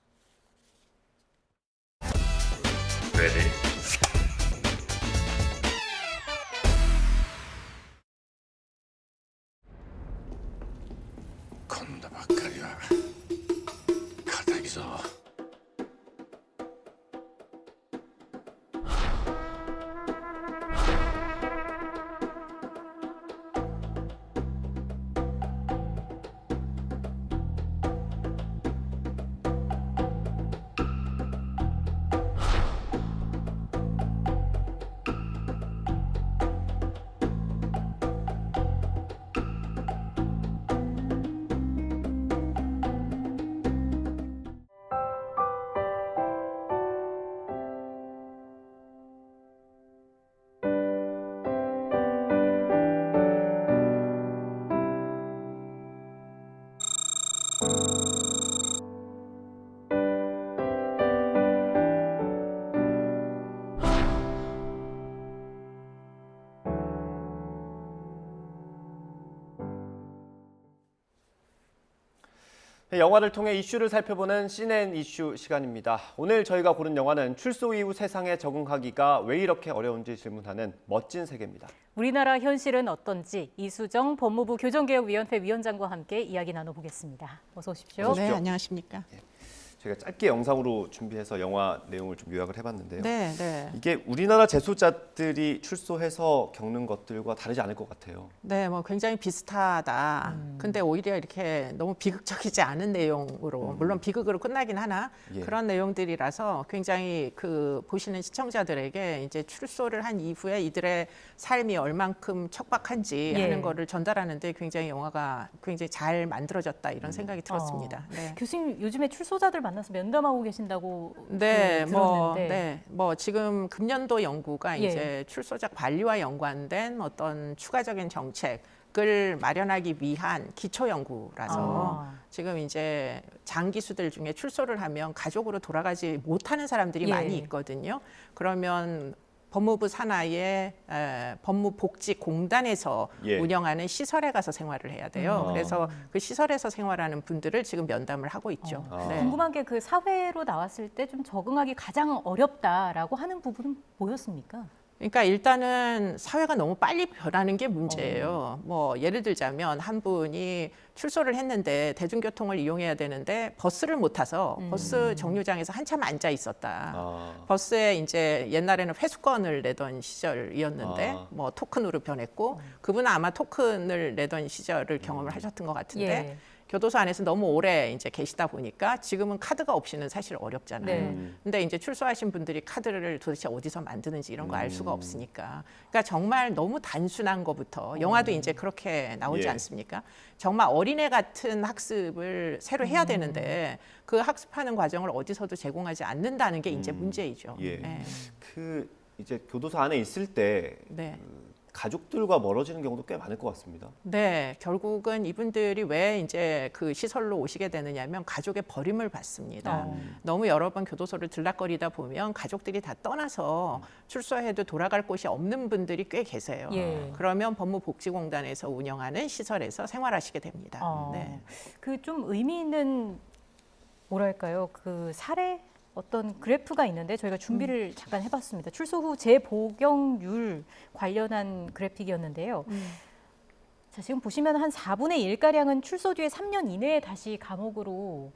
건다 바카리야 가닥이죠.
영화를 통해 이슈를 살펴보는 CNN 이슈 시간입니다. 오늘 저희가 고른 영화는 출소 이후 세상에 적응하기가 왜 이렇게 어려운지 질문하는 멋진 세계입니다.
우리나라 현실은 어떤지 이수정 법무부 교정개혁위원회 위원장과 함께 이야기 나눠보겠습니다. 어서 오십시오.
네, 안녕하십니까.
저희가 짧게 영상으로 준비해서 영화 내용을 좀 요약을 해봤는데요.
네, 네.
이게 우리나라 재소자들이 출소해서 겪는 것들과 다르지 않을 것 같아요.
네, 뭐 굉장히 비슷하다. 근데 오히려 이렇게 너무 비극적이지 않은 내용으로, 물론 비극으로 끝나긴 하나
예.
그런 내용들이라서 굉장히 그 보시는 시청자들에게 이제 출소를 한 이후에 이들의 삶이 얼만큼 척박한지
예.
하는 거를 전달하는데 굉장히 영화가 굉장히 잘 만들어졌다 이런 생각이 들었습니다. 네.
교수님 요즘에 출소자들 만나서 면담하고 계신다고
네,
들었는데.
뭐 지금 금년도 연구가
예.
이제 출소자 관리와 연관된 어떤 추가적인 정책을 마련하기 위한 기초 연구라서 지금 이제 장기수들 중에 출소를 하면 가족으로 돌아가지 못하는 사람들이
예.
많이 있거든요. 그러면 법무부 산하의 법무복지공단에서
예.
운영하는 시설에 가서 생활을 해야 돼요. 그래서 그 시설에서 생활하는 분들을 지금 면담을 하고 있죠. 네.
궁금한 게 그 사회로 나왔을 때 좀 적응하기 가장 어렵다라고 하는 부분은 뭐였습니까?
그러니까 일단은 사회가 너무 빨리 변하는 게 문제예요. 뭐 예를 들자면 한 분이 출소를 했는데 대중교통을 이용해야 되는데 버스를 못 타서 버스 정류장에서 한참 앉아 있었다. 버스에 이제 옛날에는 회수권을 내던 시절이었는데 뭐 토큰으로 변했고 그분은 아마 토큰을 내던 시절을 경험을 하셨던 것 같은데
예.
교도소 안에서 너무 오래 이제 계시다 보니까 지금은 카드가 없이는 사실 어렵잖아요.
네.
근데 이제 출소하신 분들이 카드를 도대체 어디서 만드는지 이런 거 알 수가 없으니까. 그러니까 정말 너무 단순한 거부터 영화도 이제 그렇게 나오지
예.
않습니까? 정말 어린애 같은 학습을 새로 해야 되는데 그 학습하는 과정을 어디서도 제공하지 않는다는 게 이제 문제이죠.
예.
네.
그 이제 교도소 안에 있을 때
네.
가족들과 멀어지는 경우도 꽤 많을 것 같습니다.
네, 결국은 이분들이 왜 이제 그 시설로 오시게 되느냐면 가족의 버림을 받습니다. 너무 여러 번 교도소를 들락거리다 보면 가족들이 다 떠나서 출소해도 돌아갈 곳이 없는 분들이 꽤 계세요.
예.
그러면 법무복지공단에서 운영하는 시설에서 생활하시게 됩니다. 네.
그 좀 의미 있는 뭐랄까요? 그 사례 어떤 그래프가 있는데 저희가 준비를 잠깐 해봤습니다. 출소 후 재복역률 관련한 그래픽이었는데요. 자, 지금 보시면 한 4분의 1가량은 출소 뒤에 3년 이내에 다시 감옥으로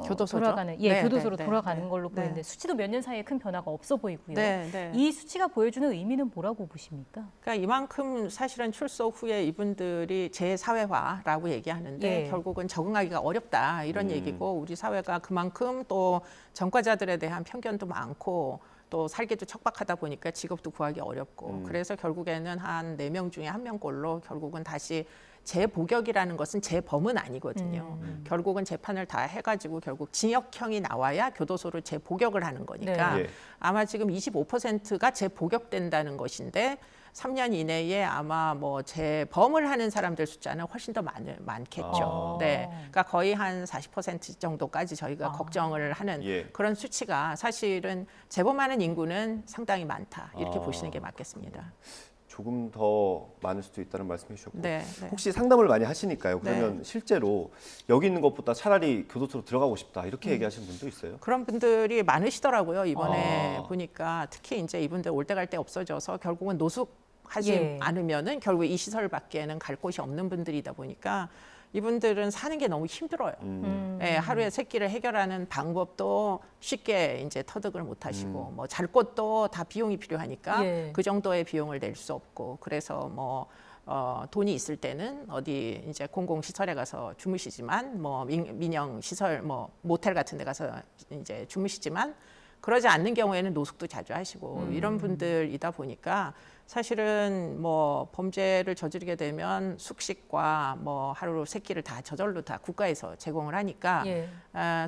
교도소죠?
돌아가는,
네,
교도소로
네,
돌아가는
네,
걸로
네.
보이는데 수치도 몇 년 사이에 큰 변화가 없어 보이고요.
네, 네.
이 수치가 보여주는 의미는 뭐라고 보십니까?
그러니까 이만큼 사실은 출소 후에 이분들이 재사회화라고 얘기하는데
예.
결국은 적응하기가 어렵다 이런 얘기고 우리 사회가 그만큼 또 전과자들에 대한 편견도 많고 또 살기도 척박하다 보니까 직업도 구하기 어렵고 그래서 결국에는 한 4명 중에 1명꼴로 결국은 다시 재복역이라는 것은 재범은 아니거든요. 결국은 재판을 다 해가지고 결국 징역형이 나와야 교도소로 재복역을 하는 거니까
네. 예.
아마 지금 25%가 재복역된다는 것인데 3년 이내에 아마 뭐 재범을 하는 사람들 숫자는 훨씬 더 많겠죠. 네, 그러니까 거의 한 40% 정도까지 저희가 걱정을 하는
예.
그런 수치가 사실은 재범하는 인구는 상당히 많다 이렇게 보시는 게 맞겠습니다.
조금 더 많을 수도 있다는 말씀해 주셨고
네, 네.
혹시 상담을 많이 하시니까요. 그러면 실제로 여기 있는 것보다 차라리 교도소로 들어가고 싶다 이렇게 얘기하시는 분도 있어요?
그런 분들이 많으시더라고요. 이번에 보니까 특히 이제 이분들 올 때 갈 때 없어져서 결국은 노숙하지
예.
않으면은 결국 이 시설 밖에는 갈 곳이 없는 분들이다 보니까 이분들은 사는 게 너무 힘들어요. 예, 하루에 세 끼를 해결하는 방법도 쉽게 이제 터득을 못 하시고 뭐 잘 곳도 다 비용이 필요하니까
예.
그 정도의 비용을 낼 수 없고 그래서 뭐 돈이 있을 때는 어디 이제 공공시설에 가서 주무시지만 뭐 민영 시설 뭐 모텔 같은 데 가서 이제 주무시지만 그러지 않는 경우에는 노숙도 자주 하시고 이런 분들이다 보니까 사실은 뭐 범죄를 저지르게 되면 숙식과 뭐 하루 세 끼를 다 저절로 다 국가에서 제공을 하니까
예.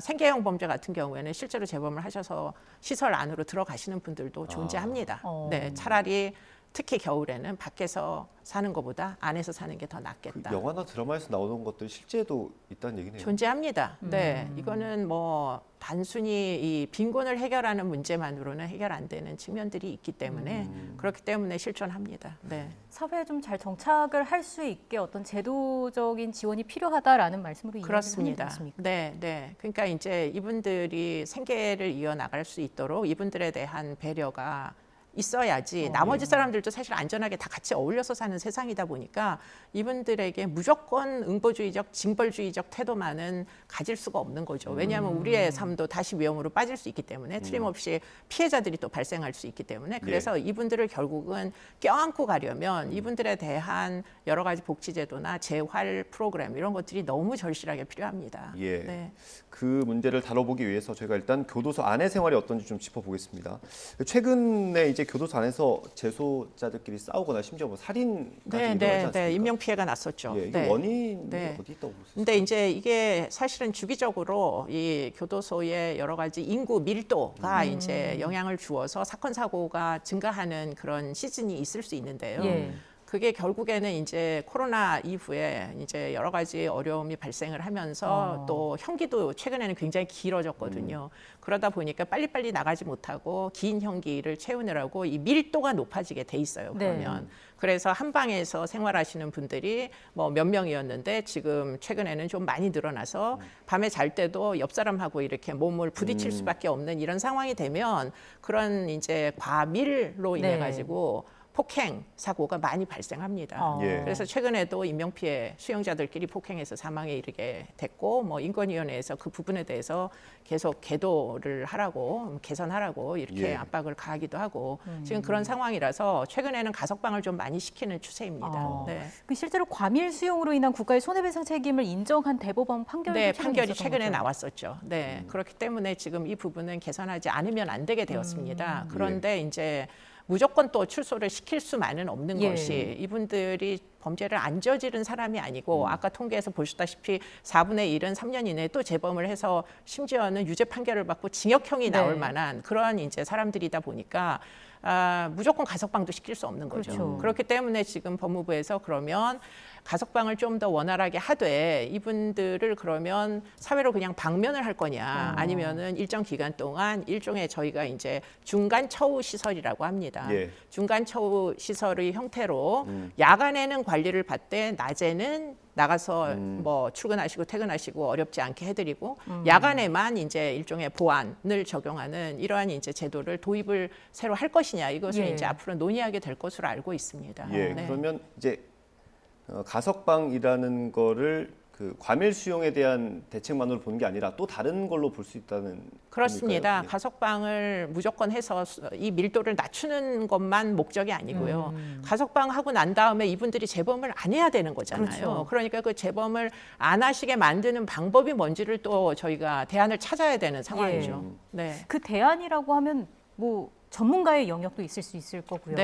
생계형 범죄 같은 경우에는 실제로 재범을 하셔서 시설 안으로 들어가시는 분들도 존재합니다. 네, 차라리 특히 겨울에는 밖에서 사는 것보다 안에서 사는 게 더 낫겠다.
영화나 드라마에서 나오는 것들 실제도 있다는 얘기네요.
존재합니다. 네, 이거는 뭐 단순히 이 빈곤을 해결하는 문제만으로는 해결 안 되는 측면들이 있기 때문에 그렇기 때문에 실존합니다. 네.
사회에 좀 잘 정착을 할 수 있게 어떤 제도적인 지원이 필요하다라는 말씀으로
그렇습니다.
이해하십니까?
네, 네. 그러니까 이제 이분들이 생계를 이어나갈 수 있도록 이분들에 대한 배려가 있어야지 나머지 사람들도 사실 안전하게 다 같이 어울려서 사는 세상이다 보니까 이분들에게 무조건 응보주의적, 징벌주의적 태도만은 가질 수가 없는 거죠. 왜냐하면 우리의 삶도 다시 위험으로 빠질 수 있기 때문에 틀림없이 피해자들이 또 발생할 수 있기 때문에 그래서 이분들을 결국은 껴안고 가려면 이분들에 대한 여러 가지 복지제도나 재활 프로그램 이런 것들이 너무 절실하게 필요합니다.
예.
네.
그 문제를 다뤄보기 위해서 저희가 일단 교도소 안의 생활이 어떤지 좀 짚어보겠습니다. 최근에 이제 교도소 안에서 재소자들끼리 싸우거나 심지어 뭐 살인까지 일어나지 않습니까?
네, 인명 피해가 났었죠.
예, 이 원인이 어디 있다고 보세요?
근데 이제 이게 사실은 주기적으로 이 교도소의 여러 가지 인구 밀도가 이제 영향을 주어서 사건 사고가 증가하는 그런 시즌이 있을 수 있는데요. 그게 결국에는 이제 코로나 이후에 이제 여러 가지 어려움이 발생을 하면서 또 형기도 최근에는 굉장히 길어졌거든요. 그러다 보니까 빨리빨리 나가지 못하고 긴 형기를 채우느라고 이 밀도가 높아지게 돼 있어요. 그러면. 그래서 한 방에서 생활하시는 분들이 뭐 몇 명이었는데 지금 최근에는 좀 많이 늘어나서 밤에 잘 때도 옆 사람하고 이렇게 몸을 부딪힐 수밖에 없는 이런 상황이 되면 그런 이제 과밀로 인해 가지고 폭행 사고가 많이 발생합니다. 그래서 최근에도 인명피해 수용자들끼리 폭행해서 사망에 이르게 됐고 뭐 인권위원회에서 그 부분에 대해서 계속 계도를 하라고 개선하라고 이렇게 압박을 가하기도 하고 지금 그런 상황이라서 최근에는 가석방을 좀 많이 시키는 추세입니다.
실제로 과밀 수용으로 인한 국가의 손해배상 책임을 인정한 대법원 판결이
판결이 최근에 나왔었죠. 그렇기 때문에 지금 이 부분은 개선하지 않으면 안 되게 되었습니다. 그런데 이제 무조건 또 출소를 시킬 수만은 없는 것이 이분들이 범죄를 안 저지른 사람이 아니고 아까 통계에서 보셨다시피 4분의 1은 3년 이내에 또 재범을 해서 심지어는 유죄 판결을 받고 징역형이 나올 만한 그런 이제 사람들이다 보니까 무조건 가석방도 시킬 수 없는 거죠. 그렇기 때문에 지금 법무부에서 그러면 가석방을 좀 더 원활하게 하되 이분들을 그러면 사회로 그냥 방면을 할 거냐 아니면은 일정 기간 동안 일종의 저희가 이제 중간 처우 시설이라고 합니다. 중간 처우 시설의 형태로 야간에는 관리를 받되 낮에는 나가서 뭐 출근하시고 퇴근하시고 어렵지 않게 해드리고 야간에만 이제 일종의 보안을 적용하는 이러한 이제 제도를 도입을 새로 할 것이냐 이것을 이제 앞으로 논의하게 될 것으로 알고 있습니다.
그러면 이제 가석방이라는 거를 그 과밀 수용에 대한 대책만으로 보는 게 아니라 또 다른 걸로 볼 수 있다는
그렇습니다.
겁니까요?
가석방을 무조건 해서 이 밀도를 낮추는 것만 목적이 아니고요. 가석방하고 난 다음에 이분들이 재범을 안 해야 되는 거잖아요. 그러니까 그 재범을 안 하시게 만드는 방법이 뭔지를 또 저희가 대안을 찾아야 되는 상황이죠.
그 대안이라고 하면 뭐 전문가의 영역도 있을 수 있을 거고요.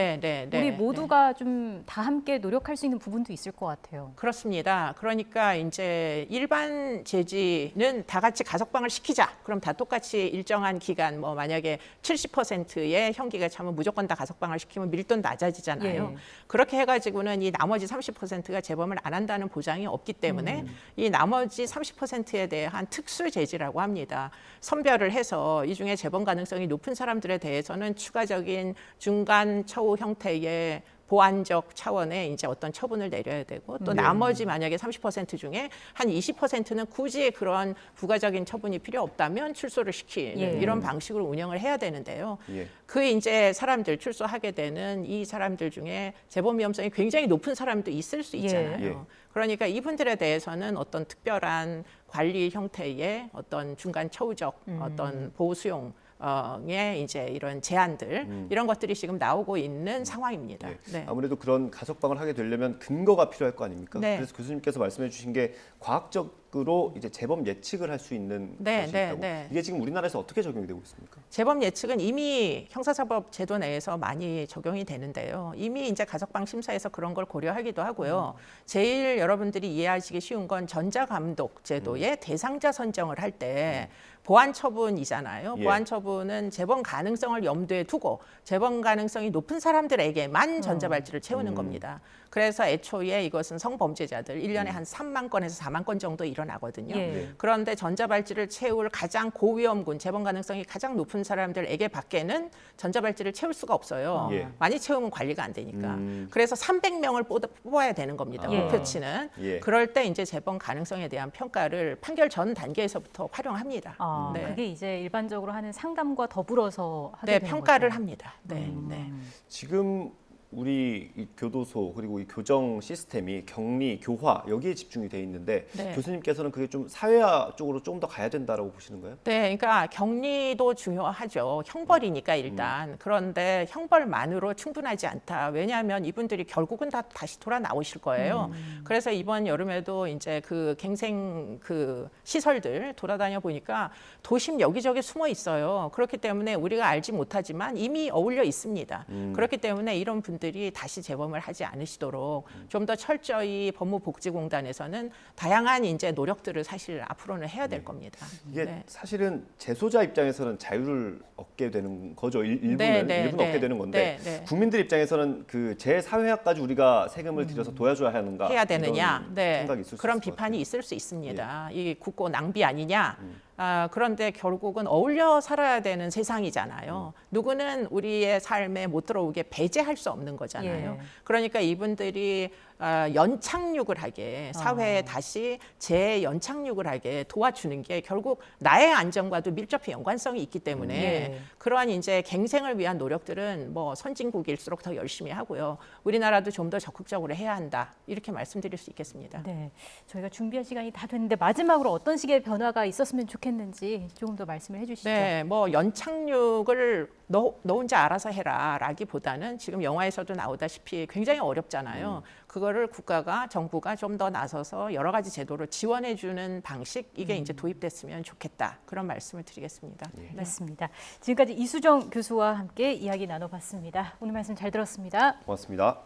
우리 모두가 좀 다 함께 노력할 수 있는 부분도 있을 것 같아요.
그렇습니다. 그러니까 이제 일반 재지는 다 같이 가석방을 시키자. 그럼 다 똑같이 일정한 기간 뭐 만약에 70%의 형기가 차면 무조건 다 가석방을 시키면 밀도는 낮아지잖아요. 그렇게 해가지고는 이 나머지 30%가 재범을 안 한다는 보장이 없기 때문에 이 나머지 30%에 대한 특수 재지라고 합니다. 선별을 해서 이 중에 재범 가능성이 높은 사람들에 대해서는 추가적인 중간 처우 형태의 보완적 차원의 이제 어떤 처분을 내려야 되고 또 나머지 만약에 30% 중에 한 20%는 굳이 그런 부가적인 처분이 필요 없다면 출소를 시키는 이런 방식으로 운영을 해야 되는데요. 그 이제 사람들 출소하게 되는 이 사람들 중에 재범 위험성이 굉장히 높은 사람도 있을 수 있잖아요. 그러니까 이분들에 대해서는 어떤 특별한 관리 형태의 어떤 중간 처우적 어떤 보호 수용 의 이제 이런 제안들 이런 것들이 지금 나오고 있는 상황입니다.
아무래도 그런 가석방을 하게 되려면 근거가 필요할 거 아닙니까? 그래서 교수님께서 말씀해 주신 게 과학적으로 이제 재범 예측을 할 수 있는 것이 있다고. 이게 지금 우리나라에서 어떻게 적용이 되고 있습니까?
재범 예측은 이미 형사사법 제도 내에서 많이 적용이 되는데요. 이미 이제 가석방 심사에서 그런 걸 고려하기도 하고요. 제일 여러분들이 이해하시기 쉬운 건 전자감독 제도의 대상자 선정을 할 때 보안 처분이잖아요. 보안 처분은 재범 가능성을 염두에 두고 재범 가능성이 높은 사람들에게만 전자발찌를 채우는 겁니다. 그래서 애초에 이것은 성범죄자들 1년에 한 3만 건에서 4만 건 정도 일어나거든요. 그런데 전자발찌를 채울 가장 고위험군, 재범 가능성이 가장 높은 사람들에게 밖에는 전자발찌를 채울 수가 없어요. 많이 채우면 관리가 안 되니까. 그래서 300명을 뽑아야 되는 겁니다. 목표치는. 그럴 때 이제 재범 가능성에 대한 평가를 판결 전 단계에서부터 활용합니다.
아,
네.
그게 이제 일반적으로 하는 상담과 더불어서 하게
네,
되는
평가를
거죠.
합니다. 네, 네.
지금 우리 이 교도소 그리고 이 교정 시스템이 격리, 교화 여기에 집중이 돼 있는데
네.
교수님께서는 그게 좀 사회화 쪽으로 좀 더 가야 된다라고 보시는 거예요?
네, 그러니까 격리도 중요하죠. 형벌이니까 일단. 그런데 형벌만으로 충분하지 않다. 왜냐하면 이분들이 결국은 다 다시 돌아 나오실 거예요. 그래서 이번 여름에도 이제 그 갱생 그 시설들 돌아다녀 보니까 도심 여기저기 숨어 있어요. 그렇기 때문에 우리가 알지 못하지만 이미 어울려 있습니다. 그렇기 때문에 이런 분들이 다시 재범을 하지 않으시도록 좀 더 철저히 법무복지공단에서는 다양한 이제 노력들을 사실 앞으로는 해야 될 겁니다.
이게
네.
사실은 재소자 입장에서는 자유를 얻게 되는 거죠. 일부는
네,
얻게 되는 건데
네, 네.
국민들 입장에서는 그 재사회화까지 우리가 세금을 들여서 도와줘야 하는가
해야 되느냐?
이런
네.
생각이 있을 수
그런
있을 것
비판이 있을 수 있습니다. 이 국고 낭비 아니냐? 그런데 결국은 어울려 살아야 되는 세상이잖아요. 누구는 우리의 삶에 못 들어오게 배제할 수 없는 거잖아요.
예.
그러니까 이분들이 연착륙을 하게 사회에 다시 재연착륙을 하게 도와주는 게 결국 나의 안전과도 밀접히 연관성이 있기 때문에
예.
그러한 이제 갱생을 위한 노력들은 뭐 선진국일수록 더 열심히 하고요. 우리나라도 좀 더 적극적으로 해야 한다. 이렇게 말씀드릴 수 있겠습니다.
네, 저희가 준비한 시간이 다 됐는데 마지막으로 어떤 식의 변화가 있었으면 좋겠는지 조금 더 말씀을 해주시죠.
네, 뭐 연착륙을 너 혼자 알아서 해라라기보다는 지금 영화에서도 나오다시피 굉장히 어렵잖아요. 그거를 국가가 정부가 좀 더 나서서 여러 가지 제도를 지원해주는 방식 이게 이제 도입됐으면 좋겠다 그런 말씀을 드리겠습니다. 네.
맞습니다. 지금까지 이수정 교수와 함께 이야기 나눠봤습니다. 오늘 말씀 잘 들었습니다.
고맙습니다.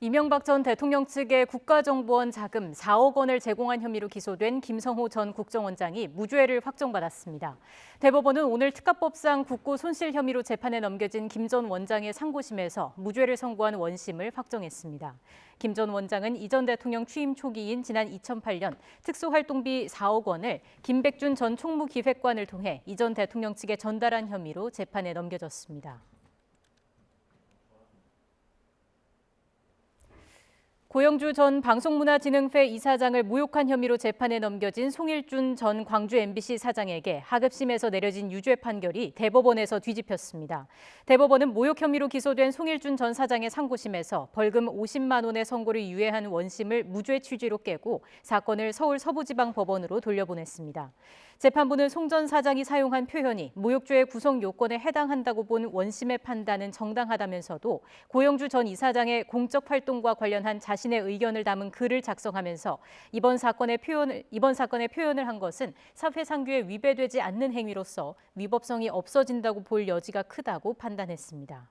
이명박 전 대통령 측의 국가정보원 자금 4억 원을 제공한 혐의로 기소된 김성호 전 국정원장이 무죄를 확정받았습니다. 대법원은 오늘 특가법상 국고 손실 혐의로 재판에 넘겨진 김 전 원장의 상고심에서 무죄를 선고한 원심을 확정했습니다. 김 전 원장은 이 전 대통령 취임 초기인 지난 2008년 특수활동비 4억 원을 김백준 전 총무기획관을 통해 이 전 대통령 측에 전달한 혐의로 재판에 넘겨졌습니다. 고영주 전 방송문화진흥회 이사장을 모욕한 혐의로 재판에 넘겨진 송일준 전 광주 MBC 사장에게 하급심에서 내려진 유죄 판결이 대법원에서 뒤집혔습니다. 대법원은 모욕 혐의로 기소된 송일준 전 사장의 상고심에서 벌금 50만 원의 선고를 유예한 원심을 무죄 취지로 깨고 사건을 서울 서부지방법원으로 돌려보냈습니다. 재판부는 송 전 사장이 사용한 표현이 모욕죄의 구성 요건에 해당한다고 본 원심의 판단은 정당하다면서도 고영주 전 이사장의 공적 활동과 관련한 자신의 의견을 담은 글을 작성하면서 이번 사건의 표현을 한 것은 사회상규에 위배되지 않는 행위로서 위법성이 없어진다고 볼 여지가 크다고 판단했습니다.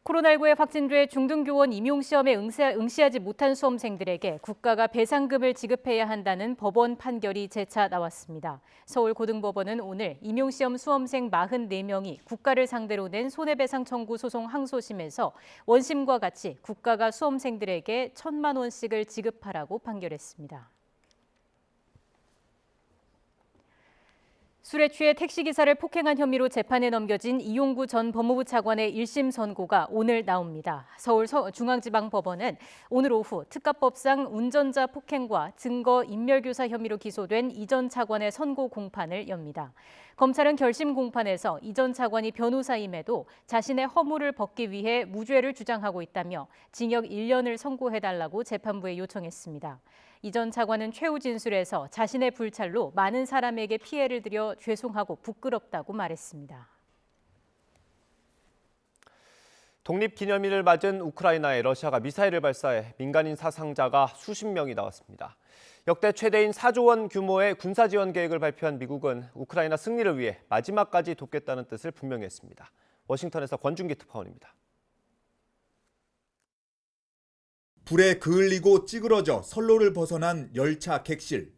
코로나19에 확진돼 중등교원 임용시험에 응시하지 못한 수험생들에게 국가가 배상금을 지급해야 한다는 법원 판결이 재차 나왔습니다. 서울고등법원은 오늘 임용시험 수험생 44명이 국가를 상대로 낸 손해배상 청구 소송 항소심에서 원심과 같이 국가가 수험생들에게 1,000만 원씩을 지급하라고 판결했습니다. 술에 취해 택시기사를 폭행한 혐의로 재판에 넘겨진 이용구 전 법무부 차관의 1심 선고가 오늘 나옵니다. 서울중앙지방법원은 오늘 오후 특가법상 운전자 폭행과 증거 인멸교사 혐의로 기소된 이 전 차관의 선고 공판을 엽니다. 검찰은 결심 공판에서 이 전 차관이 변호사임에도 자신의 허물을 벗기 위해 무죄를 주장하고 있다며 징역 1년을 선고해달라고 재판부에 요청했습니다. 이 전 차관은 최후 진술에서 자신의 불찰로 많은 사람에게 피해를 드려 죄송하고 부끄럽다고 말했습니다.
독립기념일을 맞은 우크라이나에 러시아가 미사일을 발사해 민간인 사상자가 수십 명이 나왔습니다. 역대 최대인 4조 원 규모의 군사 지원 계획을 발표한 미국은 우크라이나 승리를 위해 마지막까지 돕겠다는 뜻을 분명히 했습니다. 워싱턴에서 권준기 특파원입니다.
불에 그을리고 찌그러져 선로를 벗어난 열차 객실.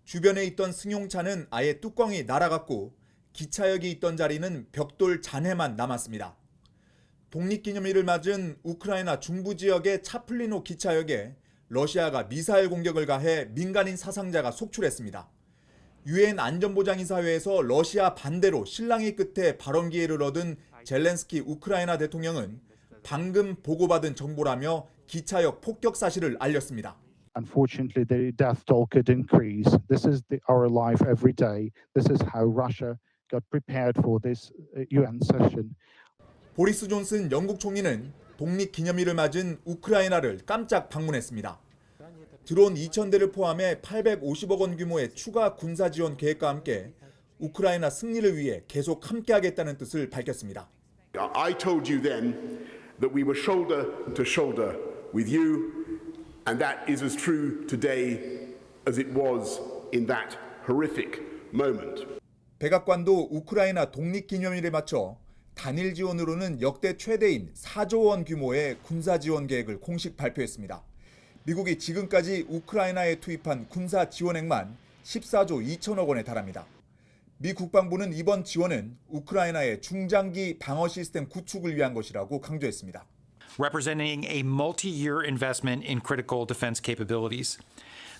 주변에 있던 승용차는 아예 뚜껑이 날아갔고 기차역이 있던 자리는 벽돌 잔해만 남았습니다. 독립기념일을 맞은 우크라이나 중부 지역의 차플리노 기차역에 러시아가 미사일 공격을 가해 민간인 사상자가 속출했습니다. 유엔 안전보장이사회에서 러시아 반대로 실랑이 끝에 발언 기회를 얻은 젤렌스키 우크라이나 대통령은 방금 보고받은 정보라며 기차역 폭격 사실을 알렸습니다.
Unfortunately, the death toll could increase. This is our life every day. This is how Russia got prepared for this UN session.
보리스 존슨 영국 총리는 독립기념일을 맞은 우크라이나를 깜짝 방문했습니다. 드론 2,000대를 포함해 850억 원 규모의 추가 군사 지원 계획과 함께 우크라이나 승리를 위해 계속 함께하겠다는 뜻을 밝혔습니다.
I told you then that we were shoulder to shoulder with you, and that is as true today as it was in that horrific moment.
백악관도 우크라이나 독립기념일에 맞춰 단일 지원으로는 역대 최대인 4조 원 규모의 군사 지원 계획을 공식 발표했습니다. 미국이 지금까지 우크라이나에 투입한 군사 지원액만 14조 2천억 원에 달합니다. 미 국방부는 이번 지원은 우크라이나의 중장기 방어 시스템 구축을 위한 것이라고 강조했습니다.
Representing a multi-year investment in critical defense capabilities.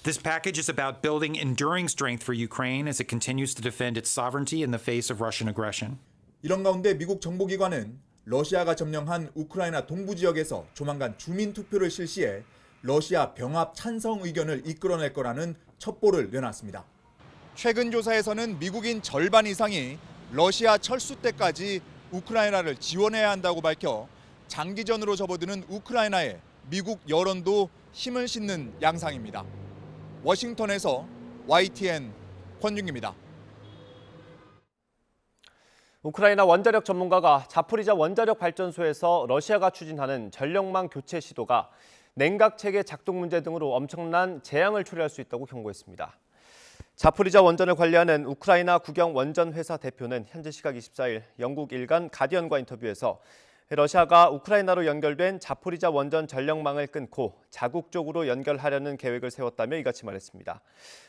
This package is about building enduring strength for Ukraine as it continues to defend its sovereignty in the face of Russian aggression.
이런 가운데 미국 정보기관은 러시아가 점령한 우크라이나 동부 지역에서 조만간 주민 투표를 실시해 러시아 병합 찬성 의견을 이끌어낼 거라는 첩보를 내놨습니다. 최근 조사에서는 미국인 절반 이상이 러시아 철수 때까지 우크라이나를 지원해야 한다고 밝혀 장기전으로 접어드는 우크라이나에 미국 여론도 힘을 싣는 양상입니다. 워싱턴에서 YTN 권준기입니다.
우크라이나 원자력 전문가가 자포리자 원자력 발전소에서 러시아가 추진하는 전력망 교체 시도가 냉각 체계 작동 문제 등으로 엄청난 재앙을 초래할 수 있다고 경고했습니다. 자포리자 원전을 관리하는 우크라이나 국영 원전 회사 대표는 현지 시각 24일 영국 일간 가디언과 인터뷰에서 러시아가 우크라이나로 연결된 자포리자 원전 전력망을 끊고 자국적으로 연결하려는 계획을 세웠다며 이같이 말했습니다.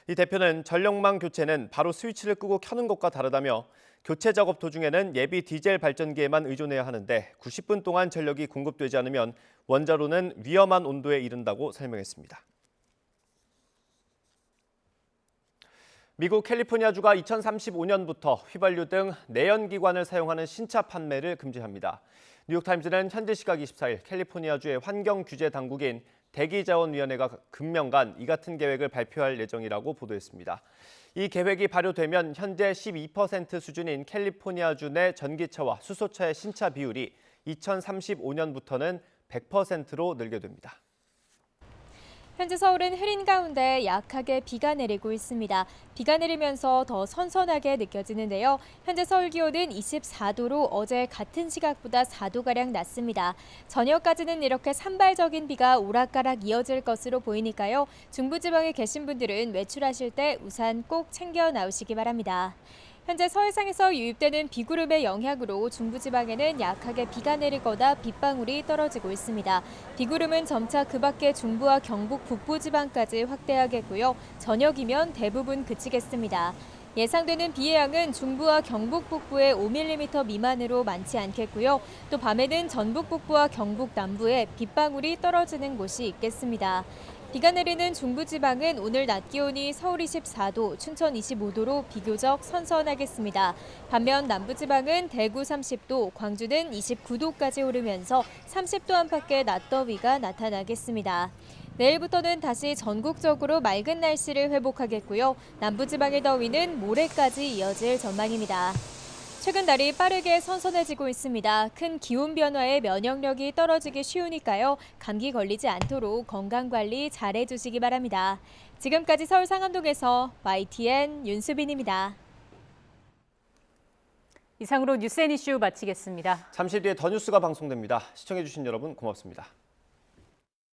이 대표는 전력망 교체는 바로 스위치를 끄고 켜는 것과 다르다며 교체 작업 도중에는 예비 디젤 발전기에만 의존해야 하는데 90분 동안 전력이 공급되지 않으면 원자로는 위험한 온도에 이른다고 설명했습니다. 미국 캘리포니아주가 2035년부터 휘발유 등 내연기관을 사용하는 신차 판매를 금지합니다. 뉴욕타임즈는 현지 시각 24일 캘리포니아주의 환경 규제 당국인 대기자원위원회가 금명간 이 같은 계획을 발표할 예정이라고 보도했습니다. 이 계획이 발효되면 현재 12% 수준인 캘리포니아주 내 전기차와 수소차의 신차 비율이 2035년부터는 100%로 늘게 됩니다.
현재 서울은 흐린 가운데 약하게 비가 내리고 있습니다. 비가 내리면서 더 선선하게 느껴지는데요. 현재 서울 기온은 24도로 어제 같은 시각보다 4도가량 낮습니다. 저녁까지는 이렇게 산발적인 비가 오락가락 이어질 것으로 보이니까요. 중부지방에 계신 분들은 외출하실 때 우산 꼭 챙겨 나오시기 바랍니다. 현재 서해상에서 유입되는 비구름의 영향으로 중부지방에는 약하게 비가 내리거나 빗방울이 떨어지고 있습니다. 비구름은 점차 그 밖에 중부와 경북 북부지방까지 확대하겠고요. 저녁이면 대부분 그치겠습니다. 예상되는 비의 양은 중부와 경북 북부에 5mm 미만으로 많지 않겠고요. 또 밤에는 전북 북부와 경북 남부에 빗방울이 떨어지는 곳이 있겠습니다. 비가 내리는 중부지방은 오늘 낮 기온이 서울 24도, 춘천 25도로 비교적 선선하겠습니다. 반면 남부지방은 대구 30도, 광주는 29도까지 오르면서 30도 안팎의 낮더위가 나타나겠습니다. 내일부터는 다시 전국적으로 맑은 날씨를 회복하겠고요. 남부지방의 더위는 모레까지 이어질 전망입니다. 최근 날이 빠르게 선선해지고 있습니다. 큰 기온 변화에 면역력이 떨어지기 쉬우니까요. 감기 걸리지 않도록 건강관리 잘해주시기 바랍니다. 지금까지 서울 상암동에서 YTN 윤수빈입니다.
이상으로 뉴스앤이슈 마치겠습니다.
잠시 뒤에 더 뉴스가 방송됩니다. 시청해주신 여러분 고맙습니다.